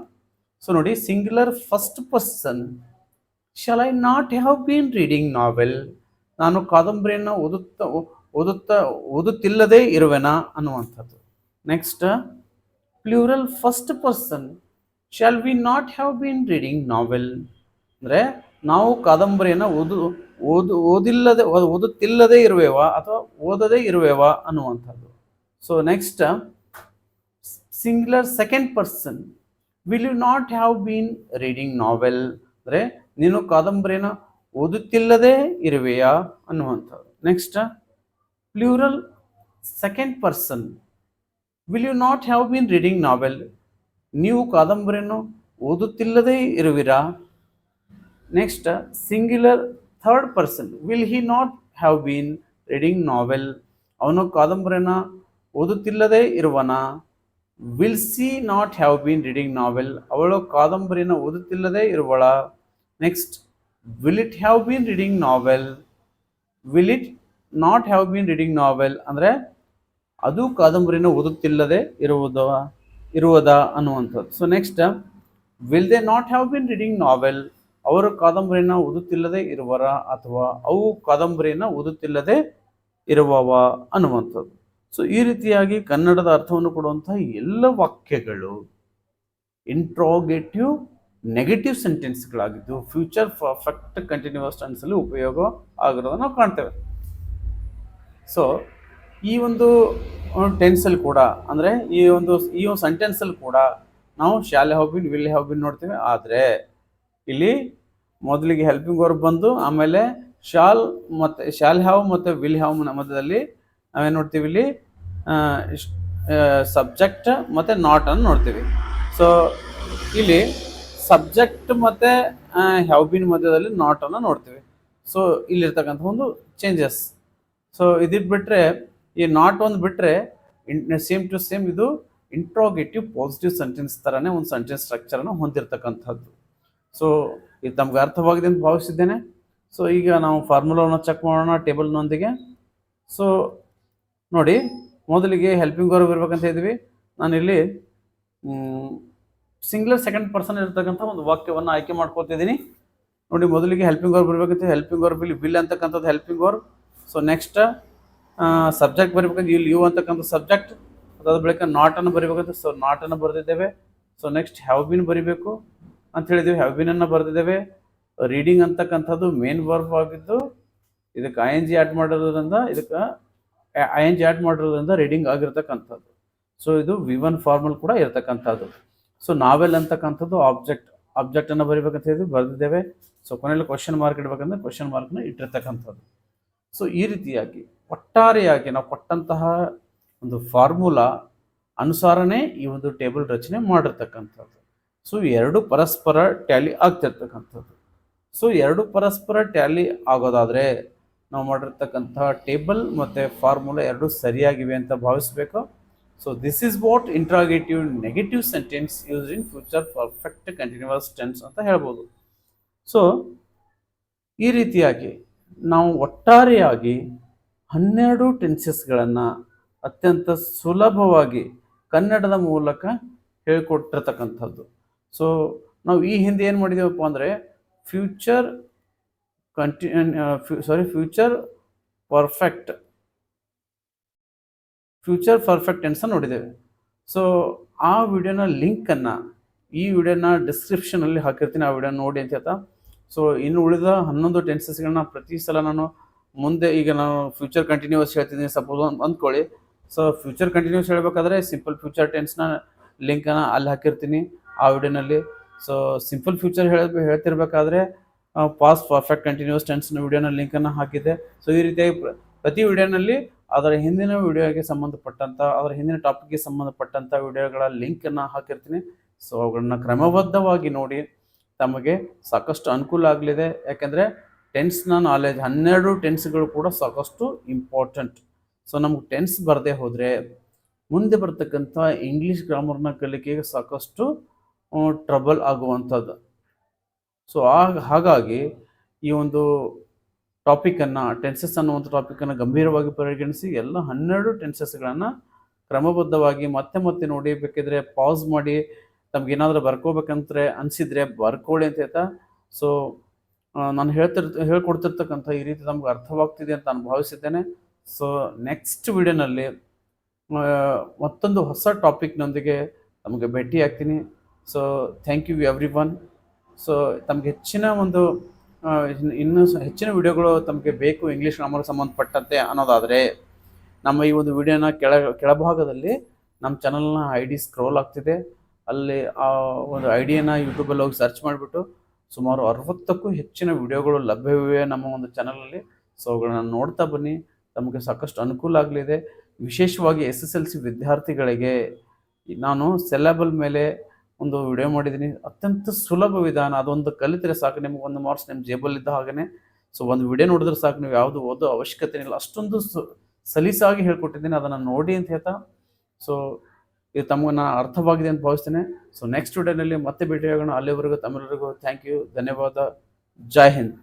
ಸೊ ನೋಡಿ, singular first person, shall I not have been reading novel, ನಾನು ಕಾದಂಬರಿಯನ್ನು ಓದುತ್ತಿಲ್ಲದೇ ಇರುವೆನಾ ಅನ್ನುವಂಥದ್ದು. Next plural first person, shall we not have been reading novel, ಅಂದರೆ ನಾವು ಕಾದಂಬರಿಯನ್ನು ಓದುತ್ತಿಲ್ಲದೇ ಇರುವೆವಾ ಅಥವಾ ಓದದೇ ಇರುವೆವಾ ಅನ್ನುವಂಥದ್ದು. So next singular second person, will you not have been reading novel, ಅಂದರೆ ನೀನು ಕಾದಂಬರಿಯನ್ನು ಓದುತ್ತಿಲ್ಲದೇ ಇರುವೆಯಾ ಅನ್ನುವಂಥದ್ದು. Next plural second person, will you not have been reading novel, ನೀವು ಕಾದಂಬರಿಯನ್ನು ಓದುತ್ತಿಲ್ಲದೇ ಇರುವಿರಾ. Next singular third person, will he not have been reading novel, ಅವನು ಕಾದಂಬರಿಯನ್ನು ಓದುತ್ತಿಲ್ಲದೇ ಇರುವನ. Will she not have been reading novel, ಅವಳು ಕಾದಂಬರಿಯನ್ನು ಓದುತ್ತಿಲ್ಲದೇ ಇರುವಳ. Next will it have been reading novel, will it not have been reading novel, ಅಂದರೆ ಅದು ಕಾದಂಬರಿಯನ್ನು ಓದುತ್ತಿಲ್ಲದೆ ಇರುವುದು. ಇರುವುದಾ ಅನ್ನುವಂಥದ್ದು. So next, will they not have been reading novel, ಅವರು ಕಾದಂಬರಿನ ಓದುತ್ತಿಲ್ಲದೆ ಇರುವರ ಅಥವಾ ಅವು ಕಾದಂಬರಿನ ಓದುತ್ತಿಲ್ಲದೆ ಇರುವವ ಅನ್ನುವಂಥದ್ದು. ಸೊ ಈ ರೀತಿಯಾಗಿ ಕನ್ನಡದ ಅರ್ಥವನ್ನು ಕೊಡುವಂತಹ ಎಲ್ಲ ವಾಕ್ಯಗಳು ಇಂಟ್ರೋಗೇಟಿವ್ ನೆಗೆಟಿವ್ ಸೆಂಟೆನ್ಸ್ಗಳಾಗಿದ್ದು ಫ್ಯೂಚರ್ ಪರ್ಫೆಕ್ಟ್ ಕಂಟಿನ್ಯೂಸ್ ಟೆನ್ಸಲ್ಲಿ ಉಪಯೋಗ ಆಗಿರೋದನ್ನು ನಾವು ಕಾಣ್ತೇವೆ. ಸೊ ಈ ಒಂದು ಟೆನ್ಸಲ್ಲಿ ಕೂಡ ಅಂದರೆ ಈ ಒಂದು ಸೆಂಟೆನ್ಸಲ್ಲಿ ಕೂಡ ನಾವು ಶಾಲೆ have been, will have bin ನೋಡ್ತೀವಿ. ಆದರೆ ಇಲ್ಲಿ ಮೊದಲಿಗೆ ಹೆಲ್ಪಿಂಗ್ ವರ್ಬ್ ಬಂದು ಆಮೇಲೆ ಶಾಲ್ ಹ್ಯಾವ್ ಮತ್ತು ವಿಲ್ ಹ್ಯಾವ್ ಮಧ್ಯದಲ್ಲಿ ನಾವೇನು ನೋಡ್ತೀವಿ, ಇಲ್ಲಿ ಸಬ್ಜೆಕ್ಟ್ ಮತ್ತು ನಾಟ್ ಅನ್ನು ನೋಡ್ತೀವಿ. ಸೊ ಇಲ್ಲಿ ಸಬ್ಜೆಕ್ಟ್ ಮತ್ತು ಹ್ಯಾವ್ ಬಿನ್ ಮಧ್ಯದಲ್ಲಿ ನಾಟ್ ಅನ್ನು ನೋಡ್ತೀವಿ. ಸೊ ಇಲ್ಲಿರ್ತಕ್ಕಂಥ ಒಂದು ಚೇಂಜಸ್. ಸೊ ಇದಿಟ್ಟು ಬಿಟ್ಟರೆ, ಈ ನಾಟ್ ಒಂದು ಬಿಟ್ಟರೆ ಸೇಮ್ ಟು ಸೇಮ್ ಇದು ಇಂಟ್ರೋಗೇಟಿವ್ ಪಾಸಿಟಿವ್ ಸೆಂಟೆನ್ಸ್ ಥರನೇ ಒಂದು ಸೆಂಟೆನ್ಸ್ ಸ್ಟ್ರಕ್ಚರನ್ನು ಹೊಂದಿರತಕ್ಕಂಥದ್ದು. ಸೊ ಇದು ತಮ್ಗೆ ಅರ್ಥವಾಗಿದೆ ಅಂತ ಭಾವಿಸಿದ್ದೇನೆ. ಸೊ ಈಗ ನಾವು ಫಾರ್ಮುಲಾವನ್ನು ಚೆಕ್ ಮಾಡೋಣ ಟೇಬಲ್ನೊಂದಿಗೆ. ಸೊ ನೋಡಿ, ಮೊದಲಿಗೆ ಹೆಲ್ಪಿಂಗ್ ವರ್ಬ್ ಇರ್ಬೇಕಂತ ಇದ್ವಿ. ನಾನಿಲ್ಲಿ ಸಿಂಗ್ಯುಲರ್ ಸೆಕೆಂಡ್ ಪರ್ಸನ್ ಇರತಕ್ಕಂಥ ಒಂದು ವಾಕ್ಯವನ್ನು ಆಯ್ಕೆ ಮಾಡ್ಕೊತಿದ್ದೀನಿ. ನೋಡಿ, ಮೊದಲಿಗೆ ಹೆಲ್ಪಿಂಗ್ ವರ್ಬ್ ಇರಬೇಕಂತ, ಹೆಲ್ಪಿಂಗ್ ವರ್ಬ್ ಇಲ್ಲಿ ವಿಲ್ ಅಂತಕ್ಕಂಥದ್ದು helping verb. So next subject ಬರೀಬೇಕಂತ ಇಲ್ಲಿ ಯು ಅಂತಕ್ಕಂಥ ಸಬ್ಜೆಕ್ಟ್, ಅದಾದ ಬಳಿಕ ನಾಟನ್ನು ಬರೀಬೇಕಂತ, ಸೊ ನಾಟನ್ನು ಬರೆದಿದ್ದೇವೆ. ಸೊ ನೆಕ್ಸ್ಟ್ ಹ್ಯಾವ್ ಬಿನ್ ಬರೀಬೇಕು ಅಂತ ಹೇಳಿದ್ದೀವಿ, ಹ್ಯಾವ್ ಬಿನನ್ನು ಬರೆದಿದ್ದೇವೆ. ರೀಡಿಂಗ್ ಅಂತಕ್ಕಂಥದ್ದು ಮೇನ್ ವರ್ಬ್ ಆಗಿದ್ದು ಇದಕ್ಕೆ ಐ ಎನ್ ಜಿ ಆ್ಯಡ್ ಮಾಡಿರೋದ್ರಿಂದ ರೀಡಿಂಗ್ ಆಗಿರ್ತಕ್ಕಂಥದ್ದು. ಸೊ ಇದು V1 ಫಾರ್ಮಲ್ ಕೂಡ ಇರತಕ್ಕಂಥದ್ದು. ಸೊ ನಾವೆಲ್ ಅಂತಕ್ಕಂಥದ್ದು ಆಬ್ಜೆಕ್ಟನ್ನು ಬರೀಬೇಕಂತ ಹೇಳಿದ್ವಿ, ಬರೆದಿದ್ದೇವೆ. ಸೊ ಕೊನೆಯಲ್ಲಿ ಕ್ವಶನ್ ಮಾರ್ಕ್ ಇಡಬೇಕಂದ್ರೆ ಕ್ವಶನ್ ಮಾರ್ಕ್ನ ಇಟ್ಟಿರ್ತಕ್ಕಂಥದ್ದು. ಸೊ ಈ ರೀತಿಯಾಗಿ ಒಟ್ಟಾರೆಯಾಗಿ ನಾವು ಕೊಟ್ಟಂತಹ ಒಂದು ಫಾರ್ಮುಲಾ ಅನುಸಾರನೇ ಈ ಒಂದು ಟೇಬಲ್ ರಚನೆ ಮಾಡಿರ್ತಕ್ಕಂಥದ್ದು. ಸೊ ಎರಡು ಪರಸ್ಪರ ಟ್ಯಾಲಿ ಆಗ್ತಿರ್ತಕ್ಕಂಥದ್ದು. ಸೊ ಎರಡು ಪರಸ್ಪರ ಟ್ಯಾಲಿ ಆಗೋದಾದರೆ ನಾವು ಮಾಡಿರ್ತಕ್ಕಂತಹ ಟೇಬಲ್ ಮತ್ತು ಫಾರ್ಮುಲಾ ಎರಡು ಸರಿಯಾಗಿವೆ ಅಂತ ಭಾವಿಸಬೇಕು. So this is what interrogative negative sentence used in future perfect continuous tense ಅಂತ ಹೇಳ್ಬೋದು. ಸೊ ಈ ರೀತಿಯಾಗಿ ನಾವು ಒಟ್ಟಾರೆಯಾಗಿ 12 ಟೆನ್ಸಸ್ಗಳನ್ನು ಅತ್ಯಂತ ಸುಲಭವಾಗಿ ಕನ್ನಡದ ಮೂಲಕ ಹೇಳಿಕೊಟ್ಟಿರ್ತಕ್ಕಂಥದ್ದು. ಸೊ ನಾವು ಈ ಹಿಂದೆ ಏನು ಮಾಡಿದ್ದೀವಪ್ಪ ಅಂದರೆ ಫ್ಯೂಚರ್ ಪರ್ಫೆಕ್ಟ್ ಟೆನ್ಸ್ ನೋಡಿದ್ದೇವೆ. ಸೊ ಆ ವಿಡಿಯೋನ ಲಿಂಕನ್ನು ಈ ವಿಡಿಯೋನ ಡಿಸ್ಕ್ರಿಪ್ಷನಲ್ಲಿ ಹಾಕಿರ್ತೀನಿ, ಆ ವಿಡಿಯೋ ನೋಡಿ ಅಂತ ಹೇಳ್ತಾ. ಸೊ ಇನ್ನು ಉಳಿದ 11 ಟೆನ್ಸಸ್ಗಳನ್ನ ಪ್ರತಿ ಸಲ ನಾನು ಮುಂದೆ, ಈಗ ನಾನು ಫ್ಯೂಚರ್ ಕಂಟಿನ್ಯೂಸ್ ಹೇಳ್ತಿದ್ದೀನಿ ಸಪೋಸ್ ಅಂದ್ಕೊಳ್ಳಿ. ಸೊ ಫ್ಯೂಚರ್ ಕಂಟಿನ್ಯೂಸ್ ಹೇಳಬೇಕಾದ್ರೆ ಸಿಂಪಲ್ ಫ್ಯೂಚರ್ ಟೆನ್ಸ್ನ ಲಿಂಕನ್ನು ಅಲ್ಲಿ ಹಾಕಿರ್ತೀನಿ ಆ ವಿಡಿಯೋನಲ್ಲಿ. ಸೊ ಸಿಂಪಲ್ ಫ್ಯೂಚರ್ ಹೇಳ್ತಿರ್ಬೇಕಾದ್ರೆ ಪಾಸ್ಟ್ ಪರ್ಫೆಕ್ಟ್ ಕಂಟಿನ್ಯೂಸ್ ಟೆನ್ಸ್ನ ವಿಡಿಯೋನ ಲಿಂಕನ್ನು ಹಾಕಿದ್ದೆ. ಸೊ ಈ ರೀತಿಯಾಗಿ ಪ್ರತಿ ವಿಡಿಯೋನಲ್ಲಿ ಅದರ ಹಿಂದಿನ ವಿಡಿಯೋಗೆ ಸಂಬಂಧಪಟ್ಟಂಥ, ಅದರ ಹಿಂದಿನ ಟಾಪಿಕ್ಗೆ ಸಂಬಂಧಪಟ್ಟಂಥ ವಿಡಿಯೋಗಳ ಲಿಂಕನ್ನು ಹಾಕಿರ್ತೀನಿ. ಸೊ ಅವುಗಳನ್ನ ಕ್ರಮಬದ್ಧವಾಗಿ ನೋಡಿ, ತಮಗೆ ಸಾಕಷ್ಟು ಅನುಕೂಲ ಆಗಲಿದೆ. ಯಾಕೆಂದರೆ ಟೆನ್ಸ್ನ ನಾಲೆಜ್ 12 ಟೆನ್ಸ್ಗಳು ಕೂಡ ಸಾಕಷ್ಟು ಇಂಪಾರ್ಟೆಂಟ್. ಸೊ ನಮ್ಗೆ ಟೆನ್ಸ್ ಬರದೇ ಹೋದರೆ ಮುಂದೆ ಬರ್ತಕ್ಕಂಥ ಇಂಗ್ಲೀಷ್ ಗ್ರಾಮರ್ನ ಕಲಿಕೆಗೆ ಸಾಕಷ್ಟು ಟ್ರಬಲ್ ಆಗುವಂಥದ್ದು. ಸೊ ಹಾಗಾಗಿ ಈ ಒಂದು ಟಾಪಿಕನ್ನು, ಟೆನ್ಸಸ್ ಅನ್ನುವಂಥ ಟಾಪಿಕನ್ನು ಗಂಭೀರವಾಗಿ ಪರಿಗಣಿಸಿ ಎಲ್ಲ 12 ಟೆನ್ಸಸ್ಗಳನ್ನು ಕ್ರಮಬದ್ಧವಾಗಿ ಮತ್ತೆ ನೋಡಿ, ಬೇಕಿದ್ರೆ ಪಾಸ್ ಮಾಡಿ ತಮಗೇನಾದರೂ ಬರ್ಕೋಬೇಕಂತ ಅನಿಸಿದರೆ ಬರ್ಕೊಳ್ಳಿ ಅಂತ ಹೇಳ್ತಾ. ಸೊ ನಾನು ಹೇಳ್ಕೊಡ್ತಿರ್ತಕ್ಕಂಥ ಈ ರೀತಿ ನಮ್ಗೆ ಅರ್ಥವಾಗ್ತಿದೆ ಅಂತ ನಾನು ಭಾವಿಸಿದ್ದೇನೆ. ಸೊ ನೆಕ್ಸ್ಟ್ ವಿಡಿಯೋನಲ್ಲಿ ಮತ್ತೊಂದು ಹೊಸ ಟಾಪಿಕ್ನೊಂದಿಗೆ ನಮಗೆ ಭೇಟಿ ಆಗ್ತೀನಿ. So thank you everyone. So ತಮಗೆ ಹೆಚ್ಚಿನ ಒಂದು ಇನ್ನೂ ಹೆಚ್ಚಿನ ವಿಡಿಯೋಗಳು ತಮಗೆ ಬೇಕು ಇಂಗ್ಲೀಷ್ ಗ್ರಾಮರ್ಗೆ ಸಂಬಂಧಪಟ್ಟಂತೆ ಅನ್ನೋದಾದರೆ ನಮ್ಮ ಈ ಒಂದು ವಿಡಿಯೋನ ಕೆಳಭಾಗದಲ್ಲಿ ನಮ್ಮ ಚಾನಲ್ನ ID ಸ್ಕ್ರೋಲ್ ಆಗ್ತಿದೆ. ಅಲ್ಲಿ ಆ ಒಂದು ಐಡಿಯನ್ನು ಯೂಟ್ಯೂಬಲ್ಲಿ ಹೋಗಿ ಸರ್ಚ್ ಮಾಡಿಬಿಟ್ಟು ಸುಮಾರು 60ಕ್ಕೂ ಹೆಚ್ಚಿನ ವಿಡಿಯೋಗಳು ಲಭ್ಯವಿವೆ ನಮ್ಮ ಒಂದು ಚಾನಲಲ್ಲಿ. ಸೊ ಅವುಗಳನ್ನ ನೋಡ್ತಾ ಬನ್ನಿ, ತಮಗೆ ಸಾಕಷ್ಟು ಅನುಕೂಲ ಆಗಲಿದೆ. ವಿಶೇಷವಾಗಿ SSLC ವಿದ್ಯಾರ್ಥಿಗಳಿಗೆ ನಾನು ಸಿಲೆಬಲ್ ಮೇಲೆ ಒಂದು ವಿಡಿಯೋ ಮಾಡಿದ್ದೀನಿ. ಅತ್ಯಂತ ಸುಲಭ ವಿಧಾನ, ಅದೊಂದು ಕಲಿತರೆ ಸಾಕು, ನಿಮ್ಗೆ 1 ಮಾರ್ಕ್ಸ್ ನಿಮ್ಮ ಜೇಬಲ್ಲಿದ್ದ ಹಾಗೆ. ಸೊ ಒಂದು ವಿಡಿಯೋ ನೋಡಿದ್ರೆ ಸಾಕು, ನೀವು ಯಾವುದು ಓದೋ ಅವಶ್ಯಕತೆ ಇಲ್ಲ, ಅಷ್ಟೊಂದು ಸಲೀಸಾಗಿ ಹೇಳ್ಕೊಟ್ಟಿದ್ದೀನಿ. ಅದನ್ನು ನೋಡಿ ಅಂತ ಹೇಳ್ತಾ. ಸೊ ಇದು ತಮಗೆ ನಾನು ಅರ್ಥವಾಗಿದೆ ಅಂತ ಭಾವಿಸ್ತೇನೆ. ಸೊ ನೆಕ್ಸ್ಟ್ ವಿಡಿಯೋನಲ್ಲಿ ಮತ್ತೆ ಭೇಟಿಯಾಗೋಣ. ಅಲ್ಲಿವರೆಗೂ ತಮ್ಮೆಲ್ಲರಿಗೂ ಥ್ಯಾಂಕ್ ಯು, ಧನ್ಯವಾದ, ಜೈ ಹಿಂದ್.